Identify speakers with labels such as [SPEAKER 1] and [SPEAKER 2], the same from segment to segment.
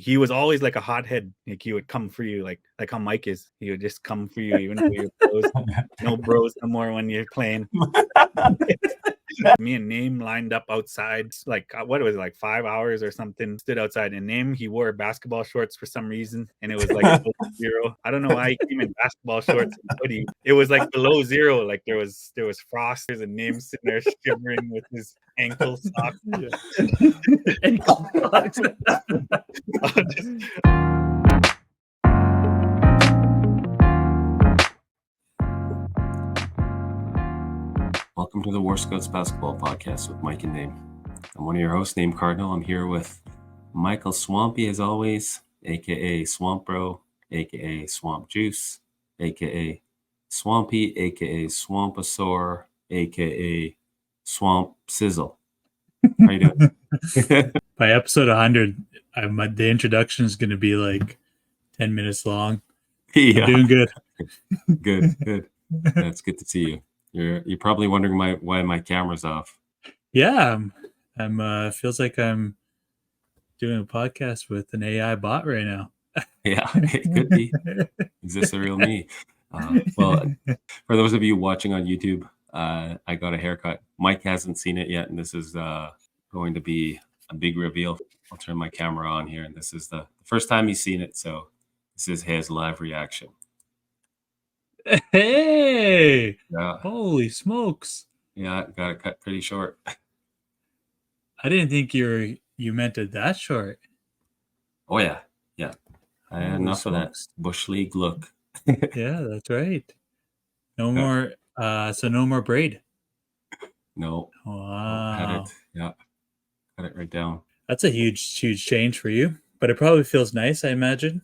[SPEAKER 1] he was always like a hothead. Like he would come for you, like how Mike is. He would just come for you, even though you're bros. No bros no more when you're playing. Me and Naim lined up outside, like what was it, like 5 hours or something. Stood outside, and Naim, he wore basketball shorts for some reason, and it was like below zero. I don't know why he came in basketball shorts and hoodie. It was like below zero, like there was frost. There's a Naim sitting there shivering with his ankle socks.
[SPEAKER 2] Ankle socks.
[SPEAKER 3] Welcome to the War Scouts Basketball Podcast with Mike and Naim. I'm one of your hosts, Naim Cardinal. I'm here with Michael Swampy, as always, a.k.a. Swamp Bro, a.k.a. Swamp Juice, a.k.a. Swampy, a.k.a. Swampasaur, a.k.a. Swamp Sizzle. How you doing?
[SPEAKER 2] By episode 100, the introduction is going to be like 10 minutes long.
[SPEAKER 3] Yeah.
[SPEAKER 2] I'm doing good.
[SPEAKER 3] Good. That's good to see you. You're probably wondering why my camera's off.
[SPEAKER 2] Yeah, I'm feels like I'm doing a podcast with an AI bot right now.
[SPEAKER 3] Yeah, it could be. Is this the real me? Well, for those of you watching on YouTube, I got a haircut. Mike hasn't seen it yet, and this is going to be a big reveal. I'll turn my camera on here, and this is the first time he's seen it, so this is his live reaction.
[SPEAKER 2] Hey!
[SPEAKER 3] Yeah.
[SPEAKER 2] Holy smokes!
[SPEAKER 3] Yeah, got it cut pretty short.
[SPEAKER 2] I didn't think you meant it that short.
[SPEAKER 3] Oh yeah. I had
[SPEAKER 2] Holy
[SPEAKER 3] enough
[SPEAKER 2] smokes.
[SPEAKER 3] of that Bush League look.
[SPEAKER 2] Yeah, that's right. No more. So no more braid.
[SPEAKER 3] No.
[SPEAKER 2] Wow.
[SPEAKER 3] Cut it right down.
[SPEAKER 2] That's a huge change for you, but it probably feels nice, I imagine.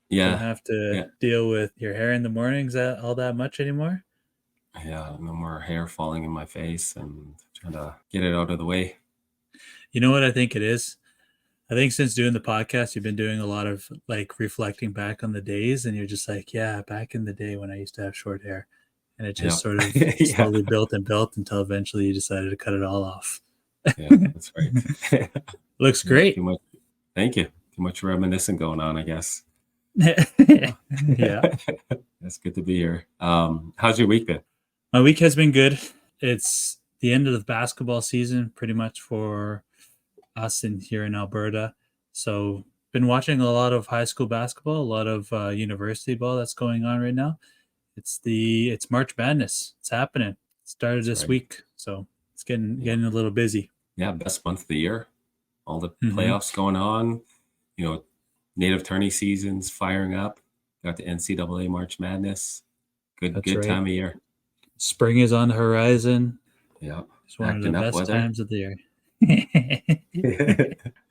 [SPEAKER 3] Yeah.
[SPEAKER 2] Don't have to deal with your hair in the mornings all that much anymore.
[SPEAKER 3] Yeah, no more hair falling in my face and trying to get it out of the way.
[SPEAKER 2] You know what I think it is? I think since doing the podcast, you've been doing a lot of like reflecting back on the days, and you're just like, yeah, back in the day when I used to have short hair, and it just sort of slowly built until eventually you decided to cut it all off.
[SPEAKER 3] Yeah, that's right.
[SPEAKER 2] Looks great.
[SPEAKER 3] Thank you. Too much reminiscing going on, I guess.
[SPEAKER 2] Yeah.
[SPEAKER 3] That's good to be here. How's your week been?
[SPEAKER 2] My week has been good. It's the end of the basketball season pretty much for us here in Alberta. So been watching a lot of high school basketball, a lot of university ball that's going on right now. It's March Madness. It's happening. It started this week. So it's getting a little busy.
[SPEAKER 3] Yeah, best month of the year. All the playoffs going on. You know, native tourney seasons firing up. Got the NCAA March Madness. Good time of year.
[SPEAKER 2] Spring is on the horizon.
[SPEAKER 3] Yeah.
[SPEAKER 2] It's one of the best times of the year.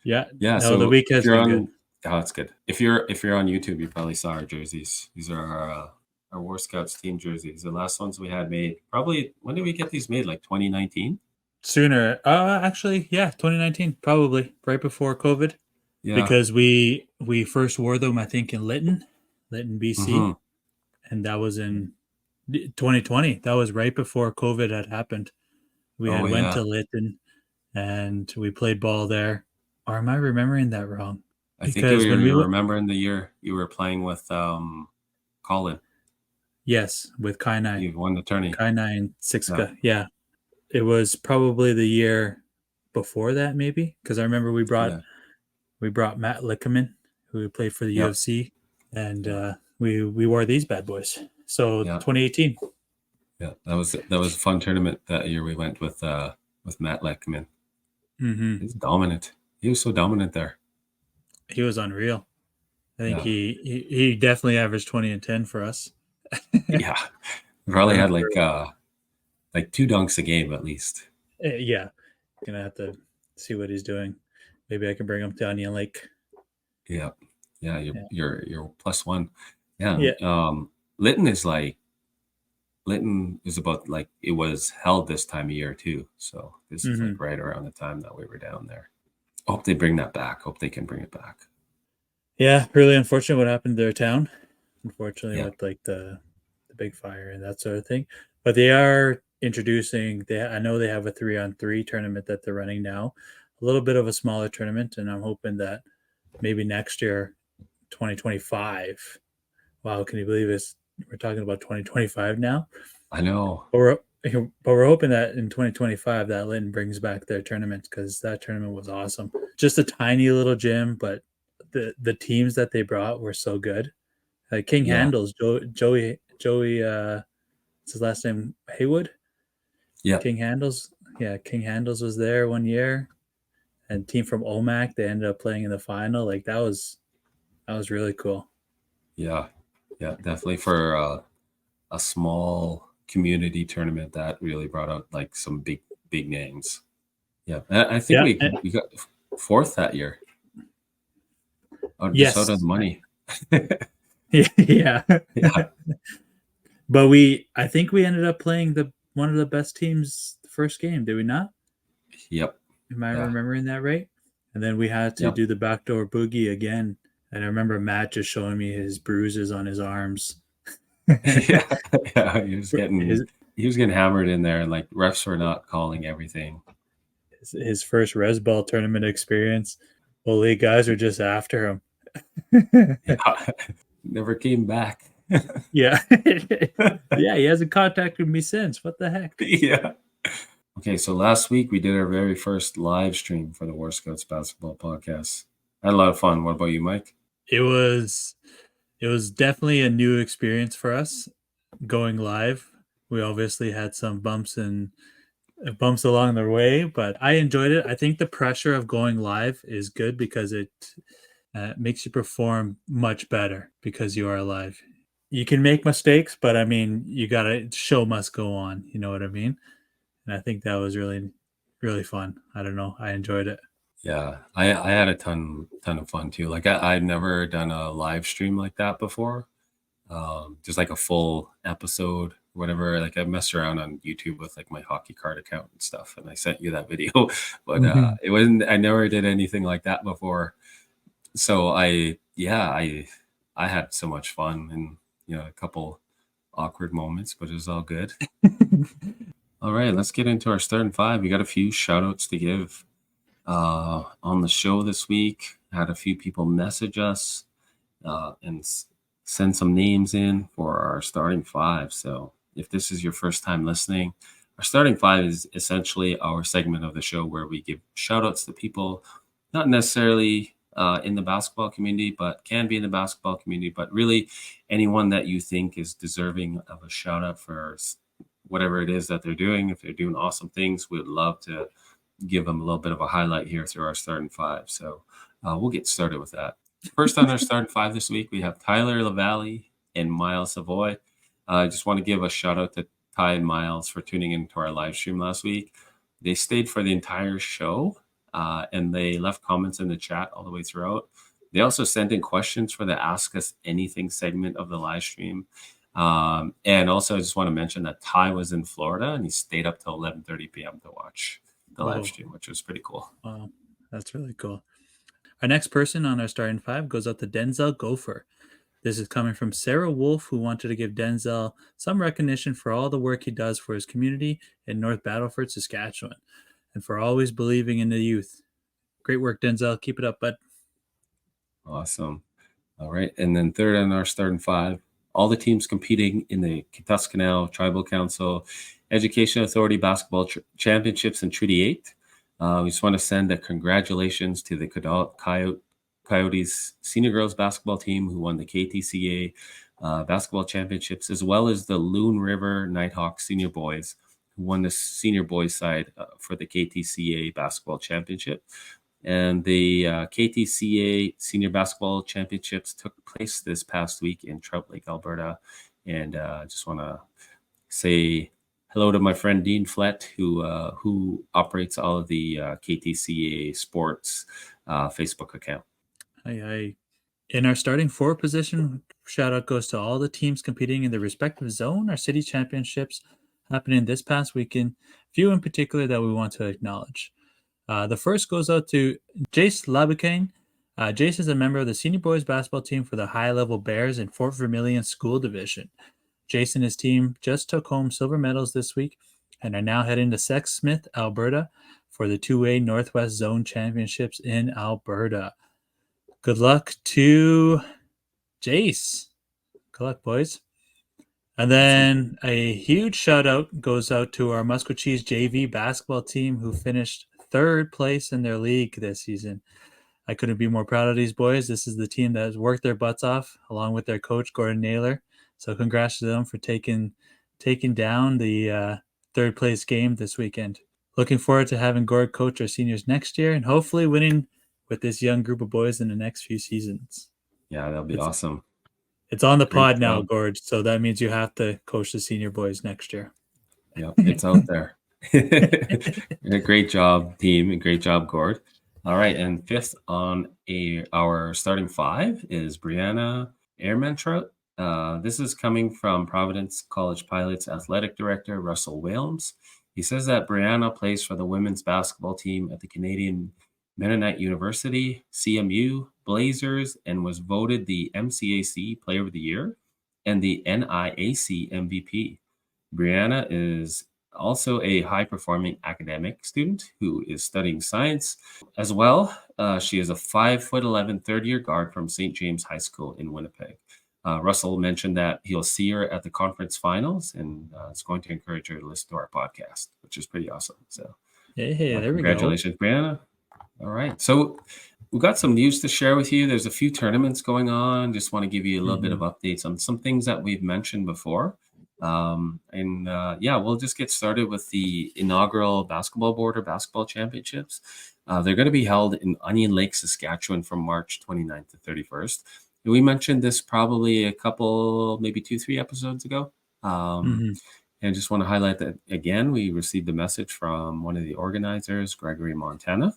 [SPEAKER 2] Yeah.
[SPEAKER 3] No,
[SPEAKER 2] so the week has been good.
[SPEAKER 3] Oh, it's good. If you're on YouTube, you probably saw our jerseys. These are our War Scouts team jerseys. The last ones we had made, probably, when did we get these made? Like 2019?
[SPEAKER 2] Sooner. Actually, yeah, 2019, probably right before COVID. Yeah. Because we first wore them, I think, in Lytton, BC, and that was in 2020. That was right before COVID had happened. We went to Lytton, and we played ball there. Or am I remembering that wrong?
[SPEAKER 3] I think you're remembering the year you were playing with Colin.
[SPEAKER 2] Yes, with Kainai.
[SPEAKER 3] You won the tourney.
[SPEAKER 2] Kainai and Sixka. Yeah. It was probably the year before that, maybe, because I remember we brought Matt Lickerman, who played for the UFC, and we wore these bad boys. So 2018.
[SPEAKER 3] Yeah, that was a fun tournament that year. We went with Matt Lickerman. He's dominant. He was so dominant there.
[SPEAKER 2] He was unreal. I think he definitely averaged 20 and 10 for us.
[SPEAKER 3] Yeah, he probably had like 2 dunks a game at least.
[SPEAKER 2] Yeah, gonna have to see what he's doing. Maybe I can bring him to Onion Lake.
[SPEAKER 3] Yeah. You're +1. Yeah. Lytton is about like it was held this time of year too. So this is like right around the time that we were down there. I hope they bring that back. Hope they can bring it back.
[SPEAKER 2] Yeah, really unfortunate what happened to their town. Unfortunately, with like the big fire and that sort of thing. But they are introducing. I know they have a 3-on-3 tournament that they're running now. A little bit of a smaller tournament, and I'm hoping that maybe next year, 2025. Wow, can you believe it's we're talking about 2025 now?
[SPEAKER 3] I know.
[SPEAKER 2] But we're hoping that in 2025 that Linton brings back their tournament, because that tournament was awesome. Just a tiny little gym, but the teams that they brought were so good. King
[SPEAKER 3] Yeah.
[SPEAKER 2] Handles, Joey, what's his last name? Haywood?
[SPEAKER 3] Yeah.
[SPEAKER 2] King Handles. Yeah, King Handles was there one year. And team from OMAC, they ended up playing in the final. Like that was really cool.
[SPEAKER 3] Yeah. Yeah. Definitely for a small community tournament that really brought out like some big names. Yeah. I think we got fourth that year.
[SPEAKER 2] Yes.
[SPEAKER 3] Just out of the money.
[SPEAKER 2] Yeah.
[SPEAKER 3] Yeah.
[SPEAKER 2] But I think we ended up playing one of the best teams the first game, did we not?
[SPEAKER 3] Yep.
[SPEAKER 2] Am I remembering that right? And then we had to do the backdoor boogie again. And I remember Matt just showing me his bruises on his arms.
[SPEAKER 3] Yeah. He was getting hammered in there, and like refs were not calling everything.
[SPEAKER 2] His first res ball tournament experience. Holy guys are just after him.
[SPEAKER 3] Yeah. Never came back.
[SPEAKER 2] Yeah. Yeah, he hasn't contacted me since. What the heck?
[SPEAKER 3] Yeah. Okay, so last week we did our very first live stream for the War Scouts basketball podcast. I had a lot of fun. What about you, Mike?
[SPEAKER 2] It was definitely a new experience for us going live. We obviously had some bumps along the way, but I enjoyed it. I think the pressure of going live is good because it makes you perform much better because you are live. You can make mistakes, but I mean, show must go on. You know what I mean? And I think that was really, really fun. I don't know. I enjoyed it.
[SPEAKER 3] Yeah, I had a ton of fun too. Like I'd never done a live stream like that before. Just like a full episode, whatever. Like I messed around on YouTube with like my hockey card account and stuff, and I sent you that video. But it wasn't. I never did anything like that before. So I had so much fun, and a couple awkward moments, but it was all good. All right, let's get into our starting five. We got a few shout outs to give on the show this week. Had a few people message us and send some names in for our starting five. So if this is your first time listening, our starting five is essentially our segment of the show where we give shout outs to people, not necessarily in the basketball community, but can be in the basketball community, but really anyone that you think is deserving of a shout out for whatever it is that they're doing. If they're doing awesome things, we'd love to give them a little bit of a highlight here through our starting five. So we'll get started with that. First on our starting five this week, we have Tyler LaValle and Miles Savoy. I just want to give a shout out to Ty and Miles for tuning into our live stream last week. They stayed for the entire show and they left comments in the chat all the way throughout. They also sent in questions for the Ask Us Anything segment of the live stream. And also I just want to mention that Ty was in Florida and he stayed up till 11:30 p.m. to watch the live stream, which was pretty cool.
[SPEAKER 2] Wow, that's really cool. Our next person on our starting five goes out to Denzel Gopher. This is coming from Sarah Wolf, who wanted to give Denzel some recognition for all the work he does for his community in North Battleford, Saskatchewan, and for always believing in the youth. Great work, Denzel. Keep it up, bud.
[SPEAKER 3] Awesome. All right. And then third on our starting five, all the teams competing in the Kaskiyaw Tribal Council Education Authority Basketball Championships in Treaty 8. We just want to send a congratulations to the Coyotes senior girls basketball team who won the KTCA basketball championships, as well as the Loon River Nighthawks senior boys who won the senior boys side for the KTCA basketball championship. And the KTCA senior basketball championships took place this past week in Trout Lake, Alberta. And I just want to say hello to my friend Dean Flett, who operates all of the KTCA sports Facebook account.
[SPEAKER 2] Hi. In our starting four position, shout out goes to all the teams competing in the respective zone or city championships happening this past weekend. Few in particular that we want to acknowledge. The first goes out to Jace Labicane. Jace is a member of the senior boys basketball team for the high-level Bears in Fort Vermilion School Division. Jace and his team just took home silver medals this week and are now heading to Sexsmith, Alberta for the 2A Northwest Zone Championships in Alberta. Good luck to Jace. Good luck, boys. And then a huge shout out goes out to our Musquecheese JV basketball team who finished 3rd place in their league this season. I couldn't be more proud of these boys. This is the team that has worked their butts off along with their coach, Gordon Naylor. So congrats to them for taking down the 3rd place game this weekend. Looking forward to having Gord coach our seniors next year and hopefully winning with this young group of boys in the next few seasons.
[SPEAKER 3] Yeah, that'll be awesome.
[SPEAKER 2] It's on the pod now, Gord. So that means you have to coach the senior boys next year.
[SPEAKER 3] Yep, it's out there. Great job, team, and great job, Gord. All right, and 5th on our starting 5 is Brianna Ehrmantraut. This is coming from Providence College Pilots Athletic Director Russell Williams. He says that Brianna plays for the women's basketball team at the Canadian Mennonite University, CMU, Blazers, and was voted the MCAC Player of the Year and the NIAC MVP. Brianna is also a high-performing academic student who is studying science as well. She is a 5'11" third-year guard from St. James High School in Winnipeg. Russell mentioned that he'll see her at the conference finals and is going to encourage her to listen to our podcast, which is pretty awesome. So,
[SPEAKER 2] there we go.
[SPEAKER 3] Congratulations, Brianna. All right. So we've got some news to share with you. There's a few tournaments going on. Just want to give you a little bit of updates on some things that we've mentioned before. We'll just get started with the inaugural basketball board or basketball championships. They're going to be held in Onion Lake, Saskatchewan from March 29th to 31st. And we mentioned this probably a couple, maybe 2-3 episodes ago. And just want to highlight that again, we received a message from one of the organizers, Gregory Montana.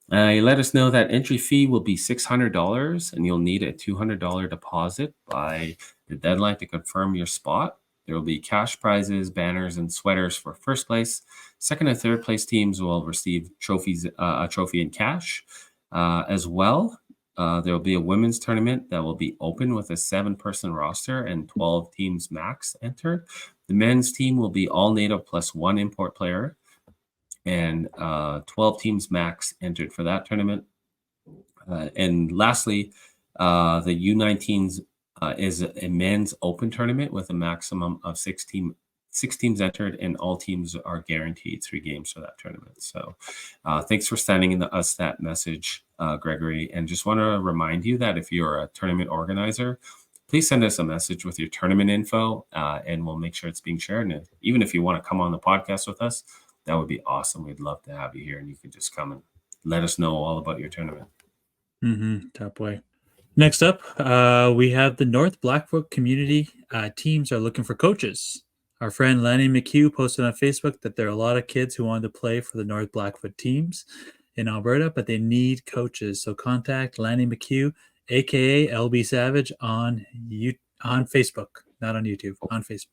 [SPEAKER 3] He let us know that entry fee will be $600 and you'll need a $200 deposit by the deadline to confirm your spot. There will be cash prizes, banners, and sweaters for first place. Second and third place teams will receive trophies, a trophy in cash. As well, there will be a women's tournament that will be open with a 7-person roster and 12 teams max entered. The men's team will be all native plus 1 import player. And 12 teams max entered for that tournament. And lastly, the U19s is a men's open tournament with a maximum of 6 teams entered, and all teams are guaranteed 3 games for that tournament. So thanks for sending us that message, Gregory. And just want to remind you that if you're a tournament organizer, please send us a message with your tournament info, and we'll make sure it's being shared. And even if you want to come on the podcast with us, that would be awesome. We'd love to have you here, and you can just come and let us know all about your tournament.
[SPEAKER 2] Top way. Next up, we have the North Blackfoot community teams are looking for coaches. Our friend Lanny McHugh posted on Facebook that there are a lot of kids who want to play for the North Blackfoot teams in Alberta, but they need coaches. So contact Lanny McHugh, aka LB Savage, on Facebook, not on YouTube, on Facebook.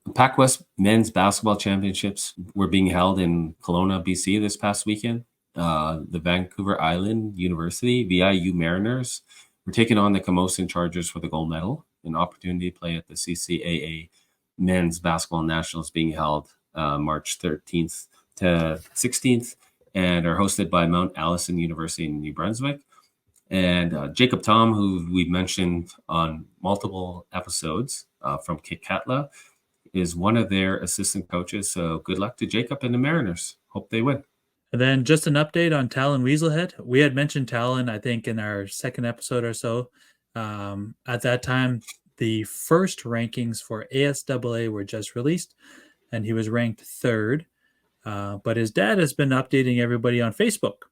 [SPEAKER 3] PacWest Men's Basketball Championships were being held in Kelowna, BC this past weekend. The Vancouver Island University, VIU Mariners, were taking on the Camosun Chargers for the gold medal, an opportunity to play at the CCAA Men's Basketball Nationals being held March 13th to 16th and are hosted by Mount Allison University in New Brunswick. And Jacob Tom, who we've mentioned on multiple episodes from Kitkatla, is one of their assistant coaches. So good luck to Jacob and the Mariners. Hope they win.
[SPEAKER 2] And then just an update on Talon Weaselhead. We had mentioned Talon, I think, in our second episode or so. At that time, the first rankings for ASAA were just released, and he was ranked 3rd. But his dad has been updating everybody on Facebook.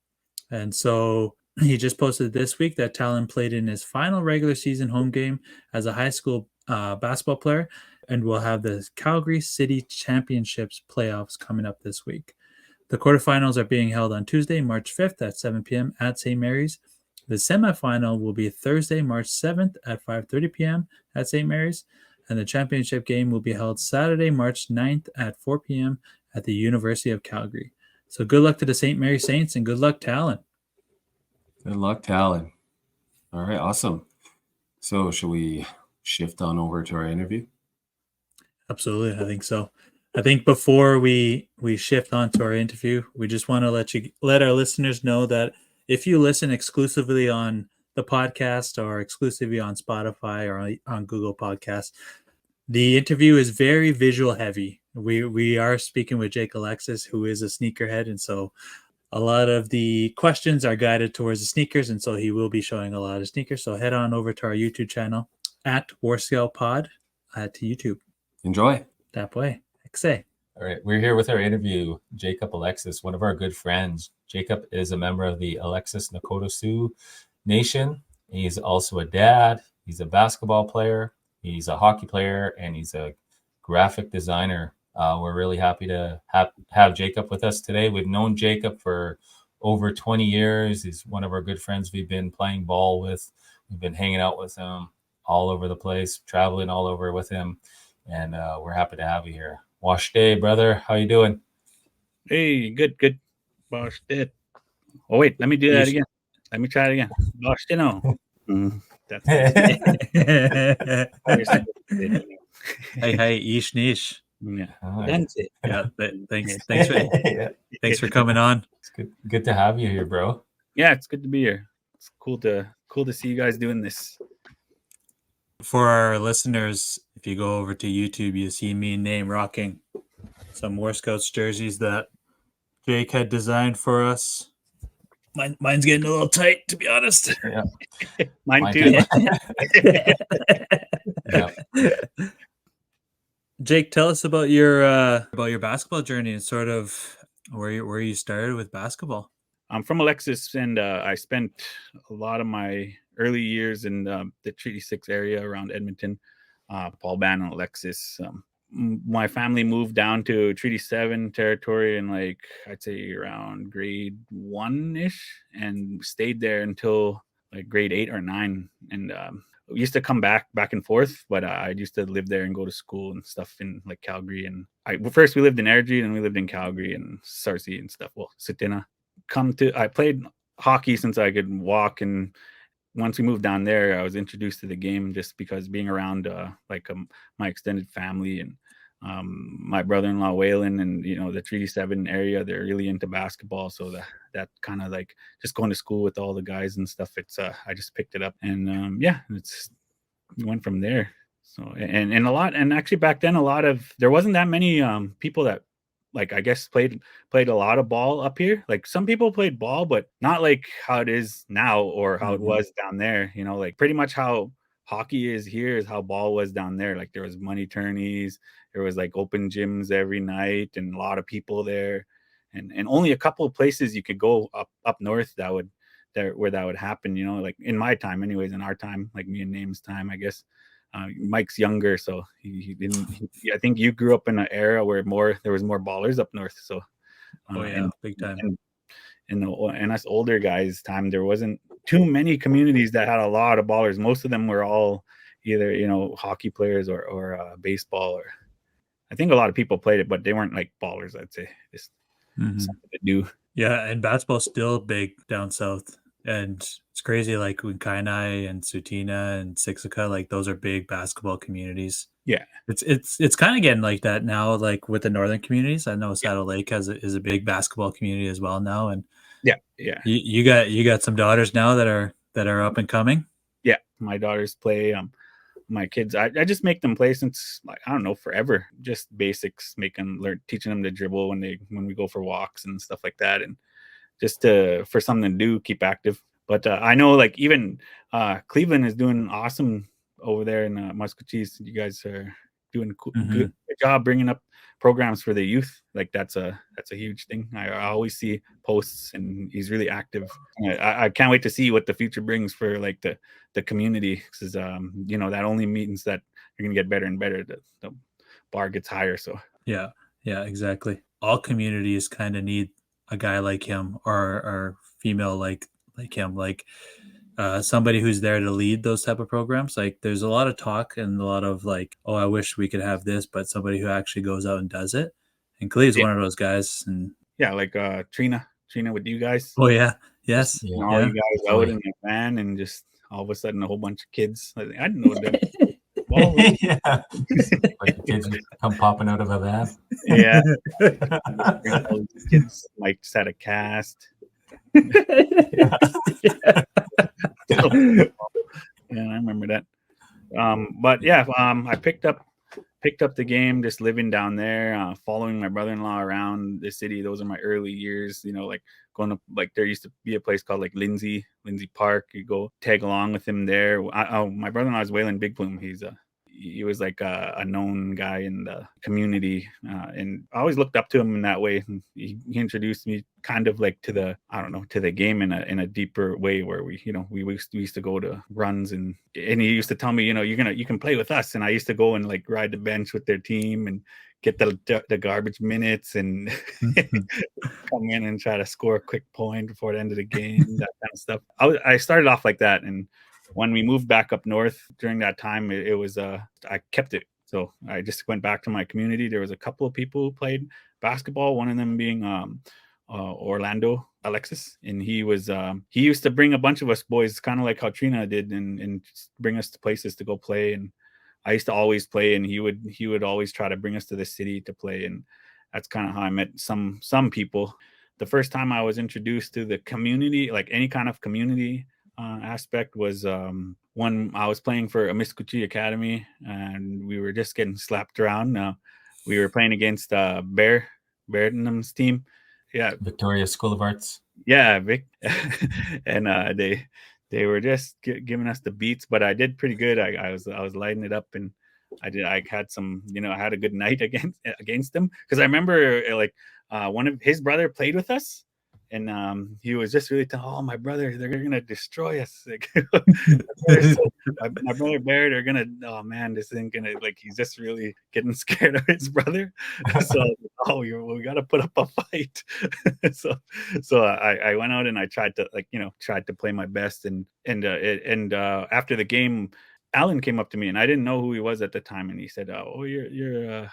[SPEAKER 2] And so he just posted this week that Talon played in his final regular season home game as a high school basketball player, and we'll have the Calgary City Championships playoffs coming up this week. The quarterfinals are being held on Tuesday, March 5th at 7 p.m. at St. Mary's. The semifinal will be Thursday, March 7th at 5:30 p.m. at St. Mary's. And the championship game will be held Saturday, March 9th at 4 p.m. at the University of Calgary. So good luck to the St. Mary Saints and good luck, Talon.
[SPEAKER 3] Good luck, Talon. All right, awesome. So should we shift on over to our interview?
[SPEAKER 2] Absolutely, I think so. I think before we shift on to our interview, we just want to let our listeners know that if you listen exclusively on the podcast or exclusively on Spotify or on Google Podcasts. The interview is very visual heavy. We are speaking with Jacob Alexis, who is a sneakerhead, and so a lot of the questions are guided towards the sneakers, and so he will be showing a lot of sneakers. So head on over to our YouTube channel at Warscale Pod at YouTube.
[SPEAKER 3] Enjoy.
[SPEAKER 2] That way. Say.
[SPEAKER 4] All right, we're here with our interview, Jacob Alexis, one of our good friends. Jacob is a member of the Alexis Nakota Sioux Nation. He's also a dad. He's a basketball player. He's a hockey player, and he's a graphic designer. We're really happy to have Jacob with us today. We've known Jacob for over 20 years. He's one of our good friends we've been playing ball with. We've been hanging out with him all over the place, traveling all over with him, and we're happy to have you here. Wash day, brother. How you doing?
[SPEAKER 1] Hey, good. Wash it. Oh, wait, let me do that again. Let me try it again. Wash it now. That's
[SPEAKER 2] Hey, ish niche.
[SPEAKER 1] Yeah.
[SPEAKER 2] That's it. Yeah, thanks for coming on.
[SPEAKER 4] It's good to have you here, bro.
[SPEAKER 1] Yeah, it's good to be here. It's cool to see you guys doing this.
[SPEAKER 2] For our listeners, if you go over to YouTube, you see me and Naim rocking some War Scouts jerseys that Jake had designed for us. Mine's getting a little tight, to be honest.
[SPEAKER 4] Yeah.
[SPEAKER 1] Mine too.
[SPEAKER 4] Yeah.
[SPEAKER 2] Jake, tell us about your basketball journey and sort of where you started with basketball.
[SPEAKER 1] I'm from Alexis, and I spent a lot of my early years in the Treaty 6 area around Edmonton, Paul Ban and Alexis. My family moved down to Treaty 7 territory in I'd say around grade 1-ish, and stayed there until grade 8 or 9. And we used to come back and forth, but I used to live there and go to school and stuff in Calgary. And first we lived in Airdrie, and we lived in Calgary and Sarcee and stuff. Well, Sitina. I played hockey since I could walk, and once we moved down there, I was introduced to the game just because being around my extended family and my brother-in-law Waylon and the Treaty 7 area, they're really into basketball. So that kind of just going to school with all the guys and stuff. It's I just picked it up, and we went from there. So and actually back then there wasn't that many people that I guess played a lot of ball up here. Some people played ball, but not how it is now or how it was down there. Pretty much how hockey is here is how ball was down there. There was money tourneys, there was open gyms every night, and a lot of people there, and only a couple of places you could go up north where that would happen. In my time, anyways, in our time, me and Naim's time, I guess. Mike's younger, so he didn't. I think you grew up in an era where there was more ballers up north. So,
[SPEAKER 2] big time.
[SPEAKER 1] And us older guys' time, there wasn't too many communities that had a lot of ballers. Most of them were all either hockey players or baseball, or I think a lot of people played it, but they weren't ballers. I'd say just something to do.
[SPEAKER 2] Yeah, and basketball's still big down south. And it's crazy, when Kainai and Sutina and Siksika, those are big basketball communities.
[SPEAKER 1] Yeah,
[SPEAKER 2] it's kind of getting like that now, with the northern communities. I know Saddle Lake is a big basketball community as well now, and
[SPEAKER 1] yeah.
[SPEAKER 2] You got some daughters now that are up and coming.
[SPEAKER 1] Yeah, my daughters play. My kids, I just make them play since I don't know, forever. Just basics, teaching them to dribble when we go for walks and stuff like that, and just for something to do, keep active. But I know even Cleveland is doing awesome over there in Muscatine. You guys are doing good job bringing up programs for the youth. That's a huge thing. I always see posts, and he's really active. I can't wait to see what the future brings for the community, because that only means that you're gonna get better and better. The bar gets higher. So
[SPEAKER 2] yeah, exactly. All communities kind of need a guy like him or female like him, somebody who's there to lead those type of programs. There's a lot of talk and a lot of oh, I wish we could have this, but somebody who actually goes out and does it. And Cleve's one of those guys. And
[SPEAKER 1] Trina with you guys.
[SPEAKER 2] Oh yeah, yes.
[SPEAKER 1] You guys out in the van, and just all of a sudden a whole bunch of kids. I didn't know that.
[SPEAKER 4] Yeah. The kids come popping out of a van.
[SPEAKER 1] Yeah. Kids just had a cast. Yeah, I remember that. But yeah, I picked up the game, just living down there, following my brother-in-law around the city. Those are my early years, like going to, like, there used to be a place called like Lindsay Park. You go tag along with him there. My brother-in-law is Waylon Big Plume. He was like a known guy in the community, and I always looked up to him in that way. He introduced me kind of like to the game in a deeper way, where we used to go to runs, and he used to tell me, you can play with us, and I used to go and like ride the bench with their team and get the garbage minutes and come in and try to score a quick point before the end of the game, that kind of stuff. I started off like that, and when we moved back up north during that time, it was I kept it. So I just went back to my community. There was a couple of people who played basketball, one of them being Orlando Alexis, and he used to bring a bunch of us boys, kind of like how Trina did, and bring us to places to go play. And I used to always play, and he would always try to bring us to the city to play, and that's kind of how I met some people. The first time I was introduced to the community, like any kind of community aspect, was when I was playing for a Miskuchi Academy, and we were just getting slapped around. We were playing against Beardenham's team. Yeah,
[SPEAKER 4] Victoria School of Arts.
[SPEAKER 1] Yeah, Vic, and they were just giving us the beats, but I did pretty good. I was lighting it up, and I had some, I had a good night against them, because I remember like one of his brother played with us, and he was just really telling, my brother, they're gonna destroy us. Like, my brother Bear, they're gonna, oh man, this isn't gonna, like, he's just really getting scared of his brother. So we got to put up a fight. so I went out and I tried to play my best, and after the game, Alan came up to me, and I didn't know who he was at the time, and he said, "Oh, you're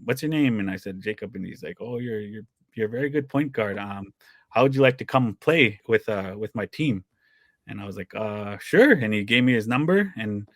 [SPEAKER 1] what's your name?" And I said, "Jacob." And he's like, "Oh, you're a very good point guard. How would you like to come play with my team?" And I was like, "Sure." And he gave me his number, and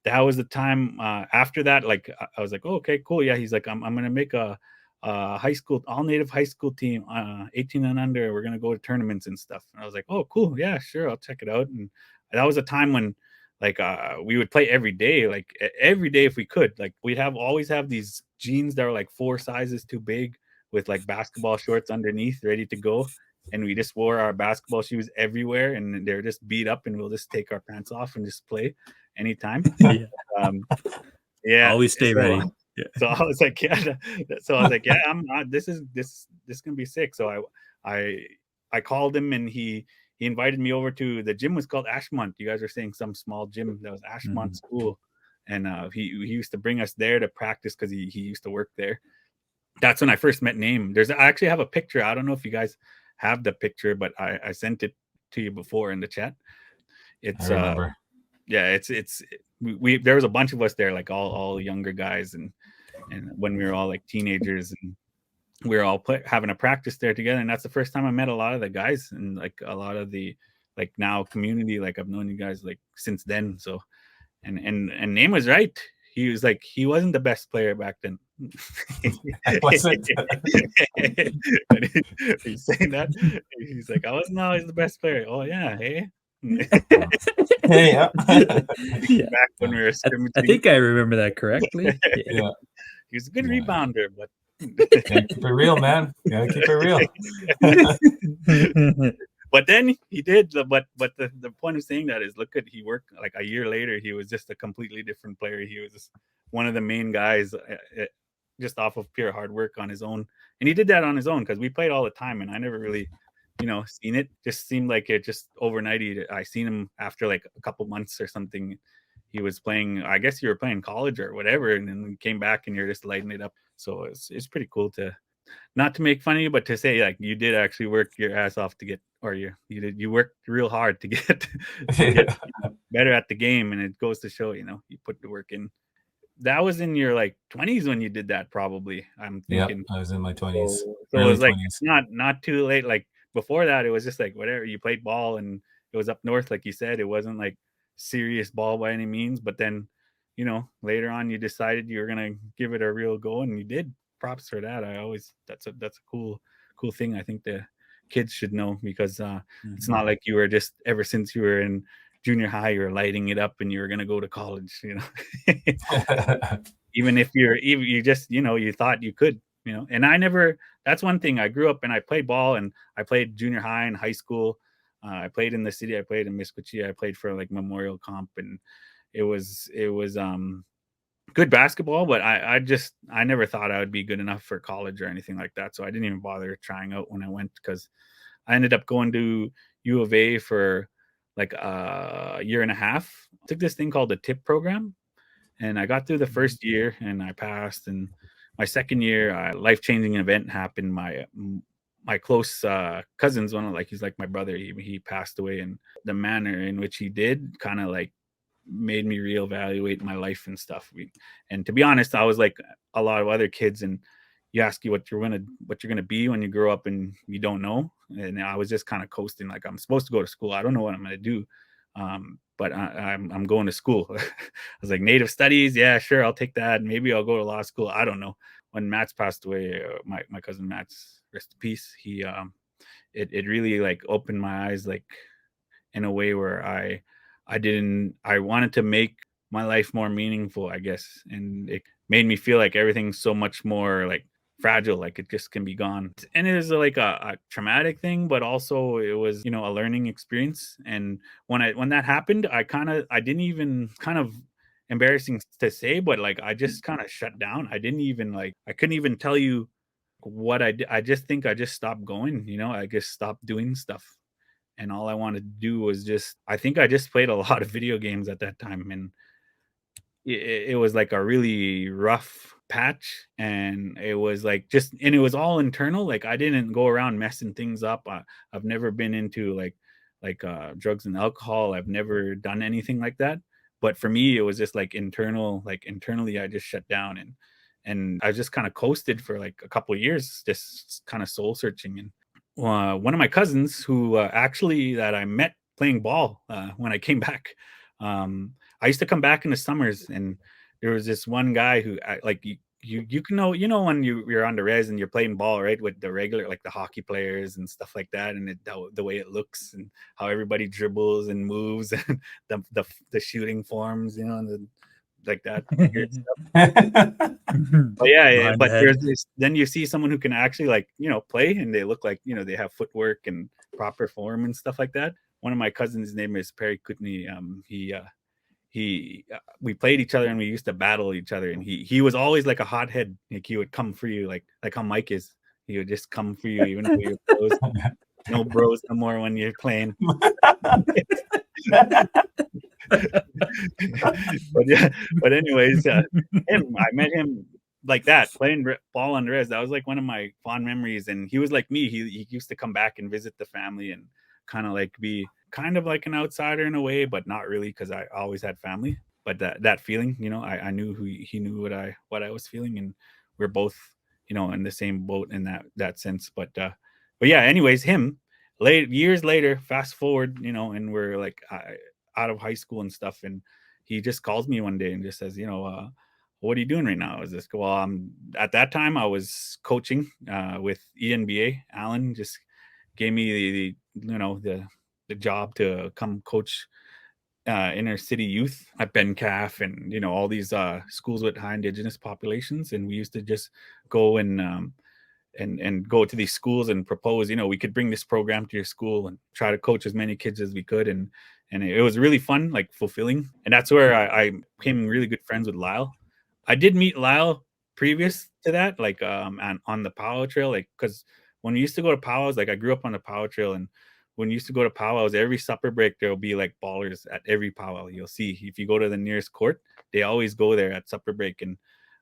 [SPEAKER 1] that was the time. After that, like, I was like, "Oh, okay, cool." Yeah, he's like, "I'm gonna make a high school, all native high school team, 18 and under. We're gonna go to tournaments and stuff." And I was like, "Oh, cool. Yeah, sure. I'll check it out." And that was a time when, like, we would play every day if we could. Like, we'd always have these jeans that were like 4 sizes too big, with like basketball shorts underneath ready to go. And we just wore our basketball shoes everywhere, and they're just beat up, and we'll just take our pants off and just play anytime. Yeah.
[SPEAKER 2] Always stay ready.
[SPEAKER 1] Yeah. So I was like, yeah. So I was like, yeah, this is gonna be sick. So I called him, and he invited me over to the gym. Was called Ashmont. You guys are saying some small gym that was Ashmont School, and he used to bring us there to practice, because he used to work there. That's when I first met Naim. I actually have a picture. I don't know if you guys have the picture, but I sent it to you before in the chat. It's
[SPEAKER 4] I remember.
[SPEAKER 1] We there was a bunch of us there, like all younger guys, and when we were all like teenagers, and we were all having a practice there together. And that's the first time I met a lot of the guys, and like a lot of the, like, now community. Like, I've known you guys like since then. So and Naim was right. He was like, he wasn't the best player back then.
[SPEAKER 4] I wasn't.
[SPEAKER 1] He's saying that. He's like, I wasn't always the best player. Oh yeah, hey.
[SPEAKER 4] Hey, yeah.
[SPEAKER 1] Back when we were scrimmaging.
[SPEAKER 2] I think I remember that correctly.
[SPEAKER 4] Yeah.
[SPEAKER 1] He was a good rebounder, but
[SPEAKER 4] Gotta keep it real, man. Gotta keep it real.
[SPEAKER 1] But then he did. But the point of saying that is, look at, he worked like a year later. He was just a completely different player. He was just one of the main guys, just off of pure hard work on his own. And he did that on his own, because we played all the time, and I never really, seen it. Just seemed like it just overnight. I seen him after like a couple months or something. He was playing, I guess you were playing college or whatever, and then came back and you're just lighting it up. So it's pretty cool to, not to make fun of you, but to say, like, you did actually work your ass off to get, or you worked real hard to get better at the game. And it goes to show, you put the work in. That was in your like 20s when you did that, probably. I'm thinking.
[SPEAKER 4] Yeah, I was in my 20s.
[SPEAKER 1] So it was like 20s. not too late. Like, before that, it was just like whatever. You played ball, and it was up north, like you said. It wasn't like serious ball by any means. But then, later on, you decided you were gonna give it a real go, and you did. Props for that. That's a cool thing. I think the kids should know, because it's not like you were just, ever since you were in junior high, you're lighting it up and you're going to go to college, even if you just, you thought you could, and that's one thing. I grew up and I played ball, and I played junior high and high school. I played in the city. I played in Misquachia. I played for like Memorial Comp, and it was good basketball, but I never thought I would be good enough for college or anything like that. So I didn't even bother trying out when I went, because I ended up going to U of A for like a year and a half. I took this thing called the TIP program, and I got through the first year and I passed. And my second year, a life-changing event happened. My close cousin's he's like my brother. He passed away, and the manner in which he did kind of like made me reevaluate my life and stuff. And to be honest, I was like a lot of other kids, and you ask you what you're gonna be when you grow up, and you don't know. And I was just kind of coasting, like, I'm supposed to go to school. I don't know what I'm gonna do, but I'm going to school. I was like, native studies, yeah, sure, I'll take that. Maybe I'll go to law school. I don't know. When Matt's passed away, my cousin Matt's, rest in peace, he it really like opened my eyes, like in a way where I wanted to make my life more meaningful, I guess. And it made me feel like everything's so much more like fragile, like it just can be gone. And it was like a traumatic thing, but also it was, a learning experience. And when that happened, I didn't even, kind of embarrassing to say, but like I just kind of shut down. I couldn't even tell you what I did. I just think I just stopped going, I just stopped doing stuff. And all I wanted to do was I think I just played a lot of video games at that time. And it was like a really rough patch. And it was like and it was all internal. Like I didn't go around messing things up. I've never been into like drugs and alcohol. I've never done anything like that. But for me, it was just like internal, like internally, I just shut down, and I just kind of coasted for like a couple of years, just kind of soul searching. And one of my cousins who actually that I met playing ball when I came back. I used to come back in the summers, and there was this one guy who like you can know, when you're on the res and you're playing ball, right, with the regular, like the hockey players and stuff like that, and the way it looks and how everybody dribbles and moves and the shooting forms, and like that weird stuff. But yeah, but there's this, then you see someone who can actually like, play, and they look like, they have footwork and proper form and stuff like that. One of my cousins' name is Perry Kutney. We played each other, and we used to battle each other, and he was always like a hothead. Like he would come for you, like how Mike is. He would just come for you, even though you're bros. No bros no more when you're playing. but anyways, I met him like that, playing ball on the res. That was like one of my fond memories. And he was like me. He used to come back and visit the family, and kind of like be kind of like an outsider in a way, but not really, because I always had family. But that feeling, I knew he knew what I was feeling, and we're both, in the same boat in that sense. But yeah, anyways, years later, fast forward, and we're like out of high school and stuff, and he just calls me one day and just says, what are you doing right now? I was just, well, at that time I was coaching with ENBA. Alan just gave me the job to come coach inner city youth at BenCaf, and all these schools with high Indigenous populations. And we used to just go and go to these schools and propose, we could bring this program to your school and try to coach as many kids as we could. And it was really fun, like fulfilling. And that's where I became really good friends with Lyle. I did meet Lyle previous to that, like on the powwow trail, like, because when we used to go to powwows, like I grew up on the powwow trail, and when we used to go to powwows, every supper break, there'll be like ballers at every powwow. You'll see, if you go to the nearest court, they always go there at supper break. And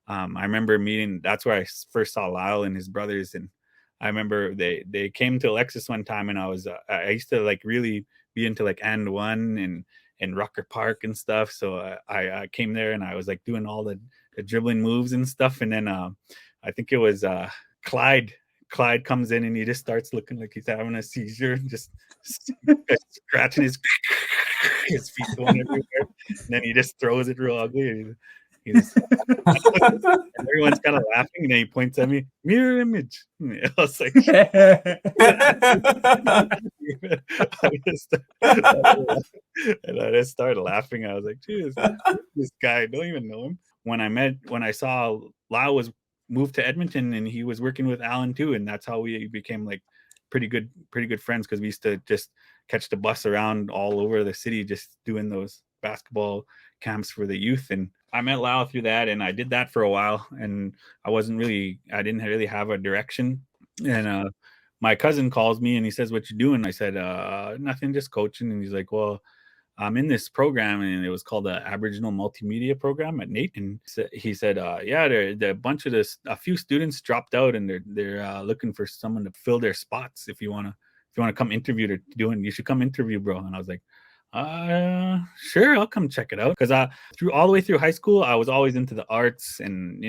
[SPEAKER 1] I remember that's where I first saw Lyle and his brothers. And I remember they came to Alexis one time, and I used to like really be into like and one and Rucker Park and stuff. So I came there, and I was like doing all the dribbling moves and stuff. And then I think it was Clyde comes in, and he just starts looking like he's having a seizure, and just scratching his feet going everywhere. And then he just throws it real ugly. He's and everyone's kind of laughing, and then he points at me, mirror image. I was like, and I just started laughing. I was like, geez, this guy, I don't even know him. When I saw Lau was moved to Edmonton, and he was working with Alan too, and that's how we became like pretty good friends, because we used to just catch the bus around all over the city, just doing those basketball camps for the youth. And I met Lau through that, and I did that for a while, and I didn't really have a direction. And my cousin calls me and he says, "What you doing?" I said, "Nothing, just coaching." And he's like, "Well, I'm in this program," and it was called the Aboriginal Multimedia Program at NAIT. And he said, "Yeah, a few students dropped out, and they're looking for someone to fill their spots. If you wanna come interview, you should come interview, bro." And I was like, sure, I'll come check it out. Because all the way through high school, I was always into the arts and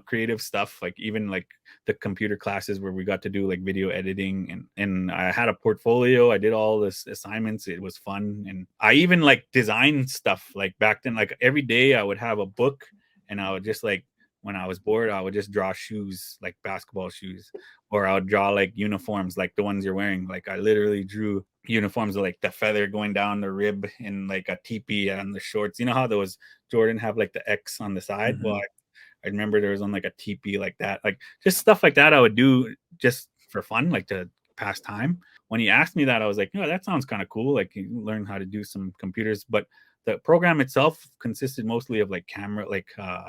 [SPEAKER 1] creative stuff, like even like the computer classes where we got to do like video editing, and I had a portfolio. I did all this assignments. It was fun. And I even like designed stuff like back then. Like every day I would have a book, and I would just like, when I was bored, I would just draw shoes, like basketball shoes, or I would draw like uniforms, like the ones you're wearing. Like I literally drew uniforms of like the feather going down the rib and like a teepee on the shorts. You know how those Jordan have like the X on the side? Mm-hmm. Well, I remember there was on like a teepee like that, like just stuff like that I would do just for fun, like to pass time. When he asked me that, I was like, that sounds kind of cool. Like you learn how to do some computers, but the program itself consisted mostly of like camera, like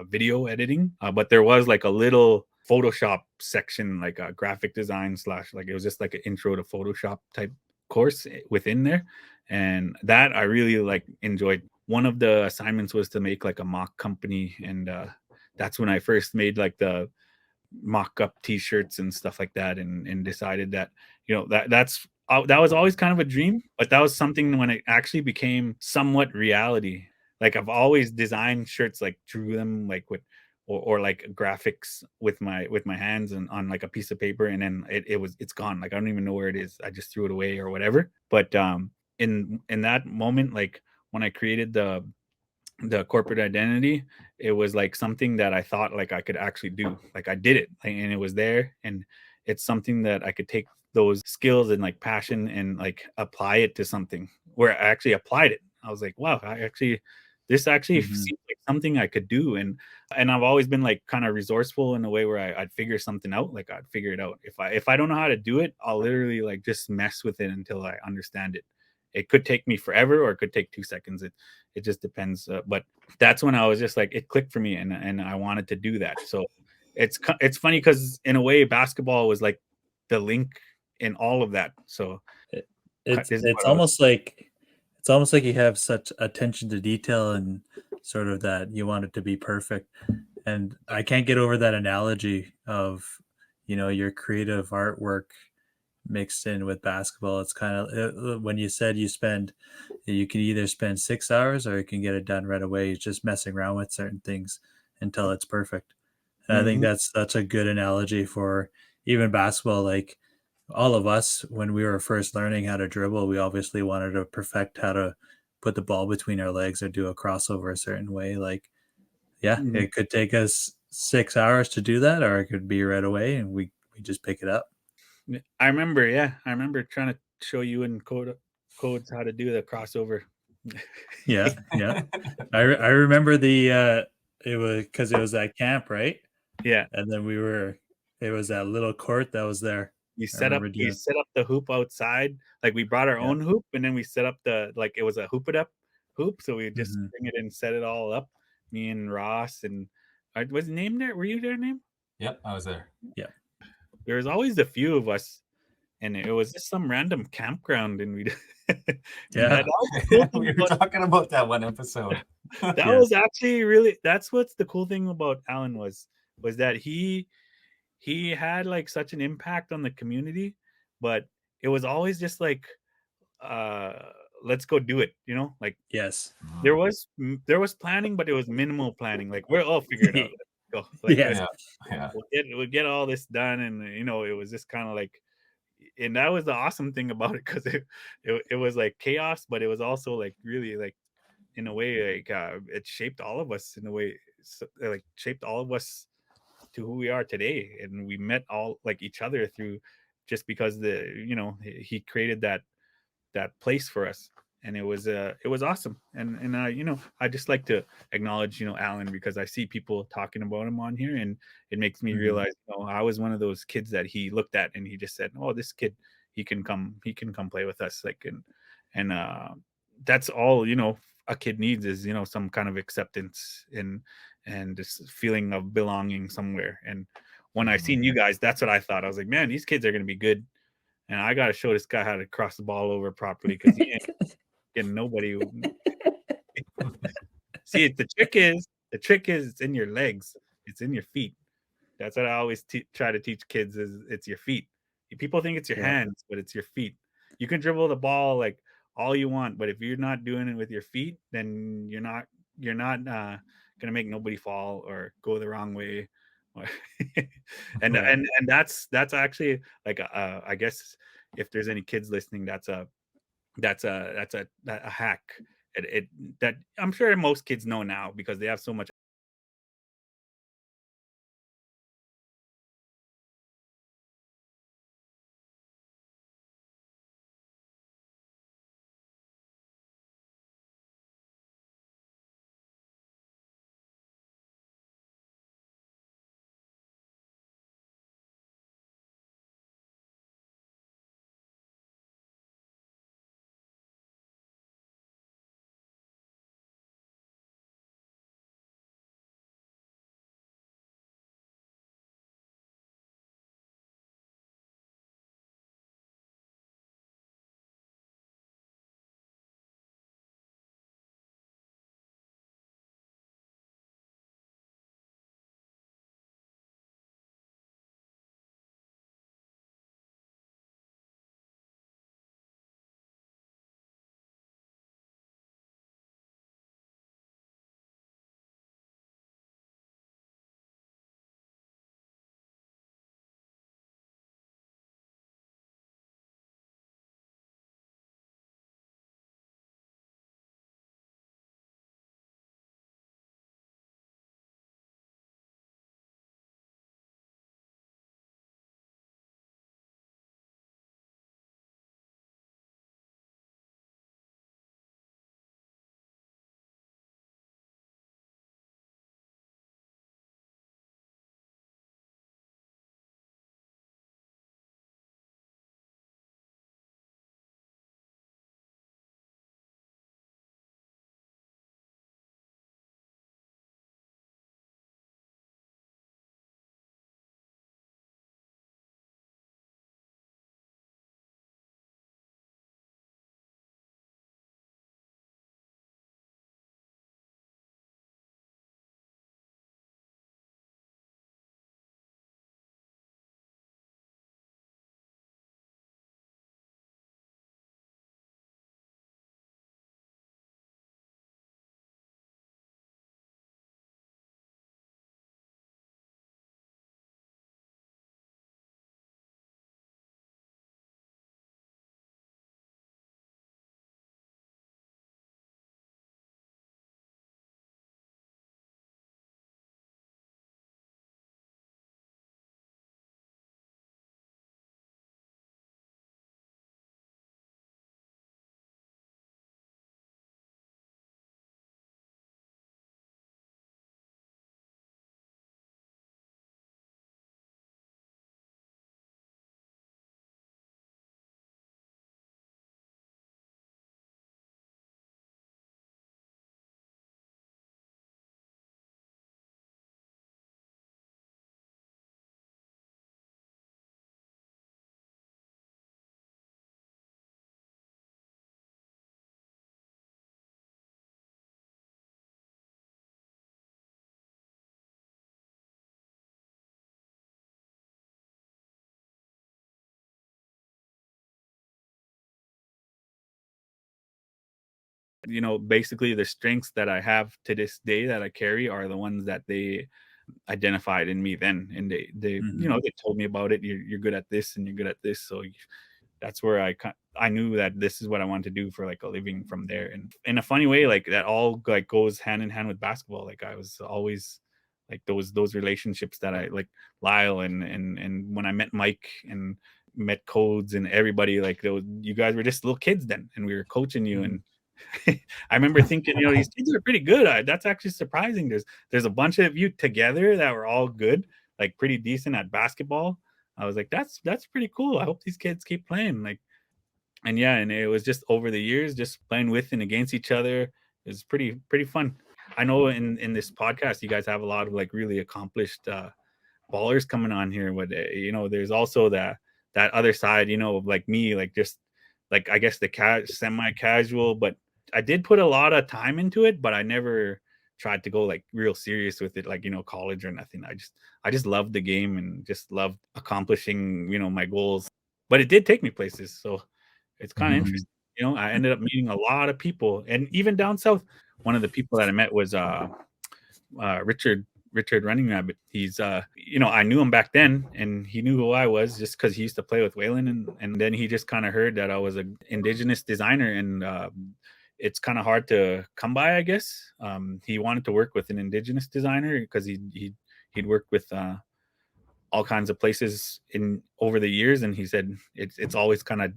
[SPEAKER 1] video editing. But there was like a little Photoshop section, like a graphic design / like it was just like an intro to Photoshop type course within there. And that I really like enjoyed. One of the assignments was to make like a mock company, and that's when I first made like the mock-up t-shirts and stuff like that, and decided that that was always kind of a dream, but that was something when it actually became somewhat reality. Like I've always designed shirts, like drew them like with or like graphics with my hands and on like a piece of paper, and then it's gone. Like I don't even know where it is. I just threw it away or whatever. But in that moment, like when I created the corporate identity, it was like something that I thought like I could actually do. Like I did it, and it was there, and it's something that I could take those skills and like passion and like apply it to something where I actually applied it. I was like, wow, this actually seems like something I could do. And I've always been like kind of resourceful in a way where I'd figure something out. Like I'd figure it out. If I don't know how to do it, I'll literally like just mess with it until I understand it. It could take me forever, or it could take 2 seconds. It just depends. But that's when I was just like, it clicked for me, and I wanted to do that. So it's funny because in a way, basketball was like the link in all of that. So
[SPEAKER 2] it's almost like you have such attention to detail, and sort of that you want it to be perfect. And I can't get over that analogy of your creative artwork mixed in with basketball. It's kind of when you said you can either spend 6 hours or you can get it done right away. You're just messing around with certain things until it's perfect. And I think that's a good analogy for even basketball. Like all of us, when we were first learning how to dribble, we obviously wanted to perfect how to put the ball between our legs or do a crossover a certain way. Like, it could take us 6 hours to do that, or it could be right away and we just pick it up.
[SPEAKER 1] I remember trying to show you in codes how to do the crossover.
[SPEAKER 2] Yeah. I remember it was because it was at camp, right?
[SPEAKER 1] Yeah.
[SPEAKER 2] And then it was that little court that was there.
[SPEAKER 1] You set up the hoop outside. Like we brought our own hoop, and then we set up it was a hoop-it-up hoop. So we just bring it and set it all up. Me and Ross, and was Naim there? Were you there, Naim?
[SPEAKER 4] Yep, I was there.
[SPEAKER 2] Yeah.
[SPEAKER 1] There was always a few of us, and it was just some random campground, and we
[SPEAKER 4] we were talking about that one episode.
[SPEAKER 1] That was actually that's what's the cool thing about Alan was that he had like such an impact on the community, but it was always just like let's go do it, like
[SPEAKER 2] yes,
[SPEAKER 1] there was planning, but it was minimal planning. Like we're all figured out. Go. Like, we'll get all this done, and it was just kind of like, and that was the awesome thing about it, because it was like chaos, but it was also like really like in a way, like it shaped all of us in a way, like shaped all of us to who we are today. And we met all like each other through just because he created that place for us. And it was awesome. And I just like to acknowledge Alan, because I see people talking about him on here, and it makes me realize I was one of those kids that he looked at and he just said, oh, this kid, he can come play with us, like. And that's all a kid needs, is some kind of acceptance and this feeling of belonging somewhere. And when I seen you guys, that's what I thought. I was like, man, these kids are going to be good, and I got to show this guy how to cross the ball over properly, because he ain't getting nobody. See, the trick is it's in your legs, it's in your feet. That's what I always try to teach kids, is it's your feet. People think it's your hands, but it's your feet. You can dribble the ball like all you want, but if you're not doing it with your feet, then you're not gonna make nobody fall or go the wrong way. and that's actually like I guess if there's any kids listening, that's a hack. That I'm sure most kids know now, because they have so much. Basically the strengths that I have to this day that I carry are the ones that they identified in me then. And they they told me about it. You're good at this and you're good at this, so that's where I knew that this is what I wanted to do for like a living from there. And in a funny way, like that all like goes hand in hand with basketball. Like I was always like those relationships that I like Lyle and when I met Mike and met Codes and everybody, like you guys were just little kids then, and we were coaching you. And I remember thinking, these kids are pretty good. That's actually surprising. There's a bunch of you together that were all good, like pretty decent at basketball. I was like, that's pretty cool. I hope these kids keep playing. Like, and yeah, and it was just over the years, just playing with and against each other. It was pretty fun. I know in this podcast, you guys have a lot of like really accomplished ballers coming on here. But there's also that other side, of like me, like just like I guess the semi-casual. But I did put a lot of time into it, but I never tried to go like real serious with it, like college or nothing. I just loved the game and just loved accomplishing my goals. But it did take me places, so it's kind of interesting. I ended up meeting a lot of people, and even down south, one of the people that I met was Richard Running Rabbit. He's I knew him back then, and he knew who I was just because he used to play with Waylon, and then he just kind of heard that I was an indigenous designer, and it's kind of hard to come by, I guess. He wanted to work with an indigenous designer because he'd worked with all kinds of places over the years, and he said it's always kind of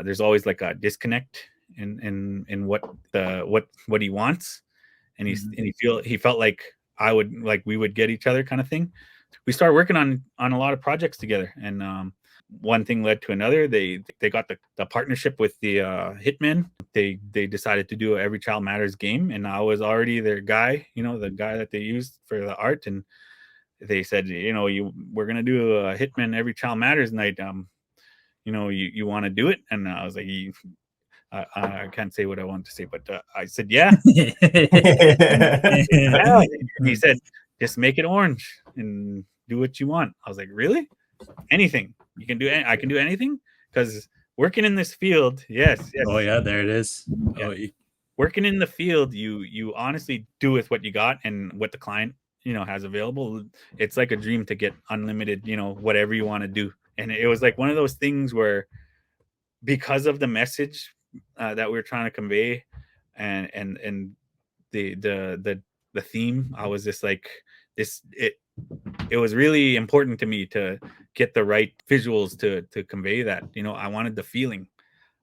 [SPEAKER 1] there's always like a disconnect in what he wants, and he felt like we would get each other kind of thing. We started working on a lot of projects together, and one thing led to another. They got the partnership with the Hitmen. They decided to do a Every Child Matters game, and I was already their guy, the guy that they used for the art. And they said, we're gonna do a Hitman Every Child Matters night. You want to do it? And I was like, I can't say what I want to say, but I said, yeah. Yeah. He said, just make it orange and do what you want. I was like, really? Anything you can do? I can do anything, because working in this field, yes.
[SPEAKER 2] Oh yeah, there it is.
[SPEAKER 1] Yeah.
[SPEAKER 2] Oh,
[SPEAKER 1] working in the field, you honestly do with what you got and what the client has available. It's like a dream to get unlimited, whatever you want to do. And it was like one of those things where, because of the message that we were trying to convey, and the theme, I was just like, it was really important to me to get the right visuals to convey that. I wanted the feeling.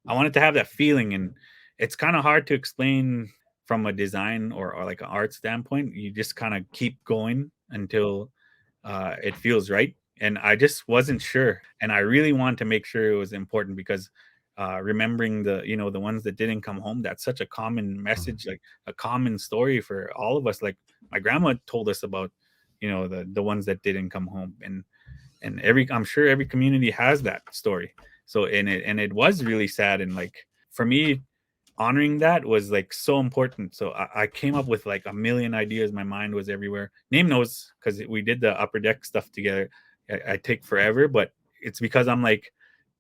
[SPEAKER 1] I wanted to have that feeling, and it's kind of hard to explain from a design or like an art standpoint. You just kind of keep going until it feels right. And I just wasn't sure, and I really wanted to make sure it was important, because remembering the ones that didn't come home, that's such a common message, like a common story for all of us. Like my grandma told us about the ones that didn't come home, and I'm sure every community has that story. So and it was really sad, and like for me, honoring that was like so important. So I came up with like a million ideas. My mind was everywhere. Naim knows, because we did the Upper Deck stuff together. I take forever, but it's because I'm like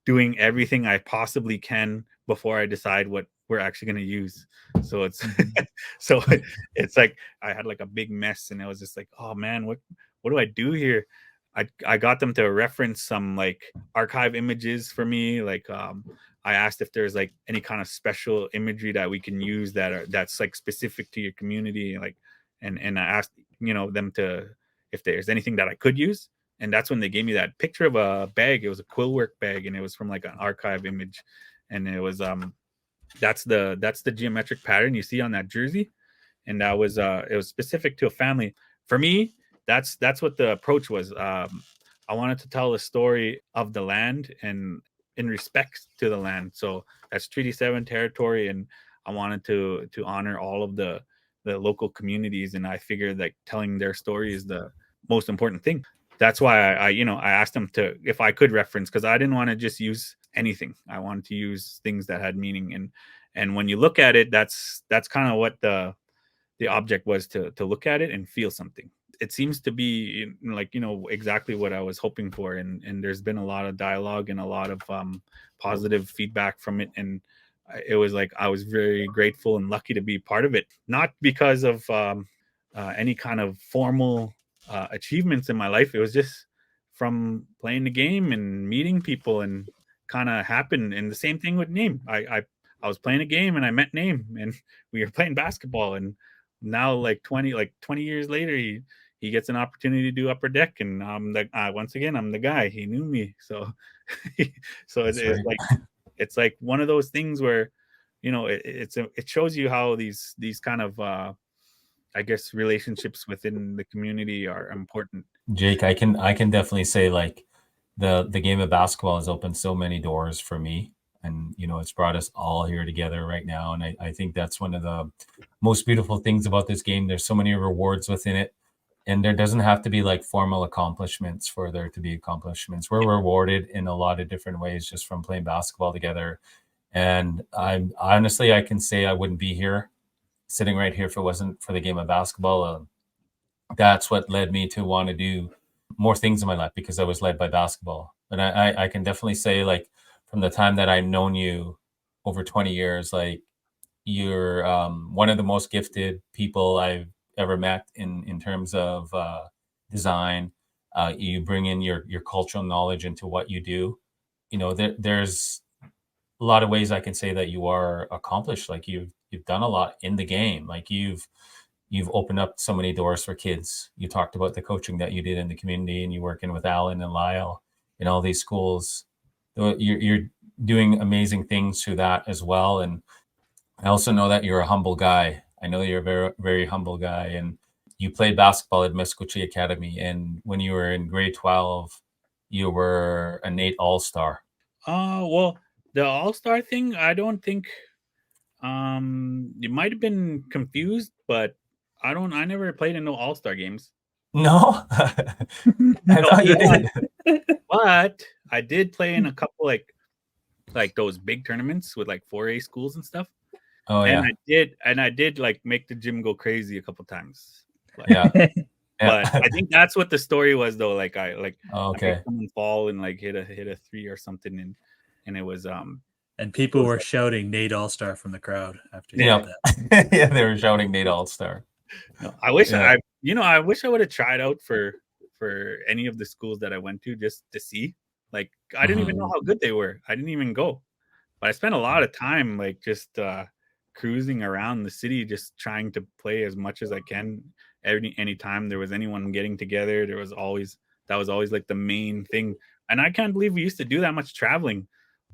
[SPEAKER 1] doing everything I possibly can before I decide what we're actually going to use. So it's so it's like I had like a big mess, and I was just like, oh man, what do I do here? I got them to reference some like archive images for me. Like I asked if there's like any kind of special imagery that we can use that's like specific to your community, like and I asked them to, if there's anything that I could use. And that's when they gave me that picture of a bag. It was a quill work bag, and it was from like an archive image, and it was that's the geometric pattern you see on that jersey, and that was it was specific to a family. For me, that's what the approach was. I wanted to tell the story of the land and in respect to the land. So that's Treaty 7 territory, and I wanted to honor all of the local communities, and I figured like telling their story is the most important thing. That's why I asked them to, if I could reference, because I didn't want to just use anything. I wanted to use things that had meaning. And when you look at it, that's kind of what the object was, to look at it and feel something. It seems to be like, exactly what I was hoping for. And there's been a lot of dialogue and a lot of positive feedback from it. And it was like, I was very grateful and lucky to be part of it. Not because of any kind of formal achievements in my life. It was just from playing the game and meeting people and kind of happened. And the same thing with Naim. I was playing a game and I met Naim, and we were playing basketball. And now, like 20 years later, he gets an opportunity to do Upper Deck, and once again, I'm the guy. He knew me, so it's like one of those things where, you know, it shows you how these kind of I guess relationships within the community are important.
[SPEAKER 4] Jake, I can definitely say, like, the game of basketball has opened so many doors for me, and, you know, it's brought us all here together right now. And I think that's one of the most beautiful things about this game. There's so many rewards within it, and there doesn't have to be like formal accomplishments for there to be accomplishments. We're rewarded in a lot of different ways just from playing basketball together. And I can say I wouldn't be here, sitting right here, if it wasn't for the game of basketball. That's what led me to want to do more things in my life, because I was led by basketball. And I can definitely say, like, from the time that I've known you over 20 years, like, you're one of the most gifted people I've ever met in terms of design. You bring in your cultural knowledge into what you do. You know, there's a lot of ways I can say that you are accomplished. Like, you've done a lot in the game. Like, you've opened up so many doors for kids. You talked about the coaching that you did in the community, and you working with Alan and Lyle in all these schools. You're doing amazing things through that as well. And I also know that you're a humble guy. I know you're a very, very humble guy. And you played basketball at Mesquite Academy. And when you were in grade 12, you were a Nate All-Star.
[SPEAKER 1] Well, the All-Star thing, I don't think you might have been confused, but I never played in no All-Star games.
[SPEAKER 4] No? I thought you did.
[SPEAKER 1] But I did play in a couple like those big tournaments with like 4A schools and stuff.
[SPEAKER 4] Oh, yeah.
[SPEAKER 1] And I did like make the gym go crazy a couple times. Like,
[SPEAKER 4] yeah.
[SPEAKER 1] But I think that's what the story was, though. Like, I
[SPEAKER 4] okay.
[SPEAKER 1] someone fall and like hit a three or something, and it was
[SPEAKER 2] and people were shouting Nate All-Star from the crowd after you
[SPEAKER 4] yeah.
[SPEAKER 2] did that.
[SPEAKER 4] Yeah, they were shouting Nate All-Star.
[SPEAKER 1] No, I wish I wish I would have tried out for any of the schools that I went to, just to see. Like, I didn't even know how good they were. I didn't even go, but I spent a lot of time like just cruising around the city, just trying to play as much as I can. Any time there was anyone getting together, that was always like the main thing. And I can't believe we used to do that much traveling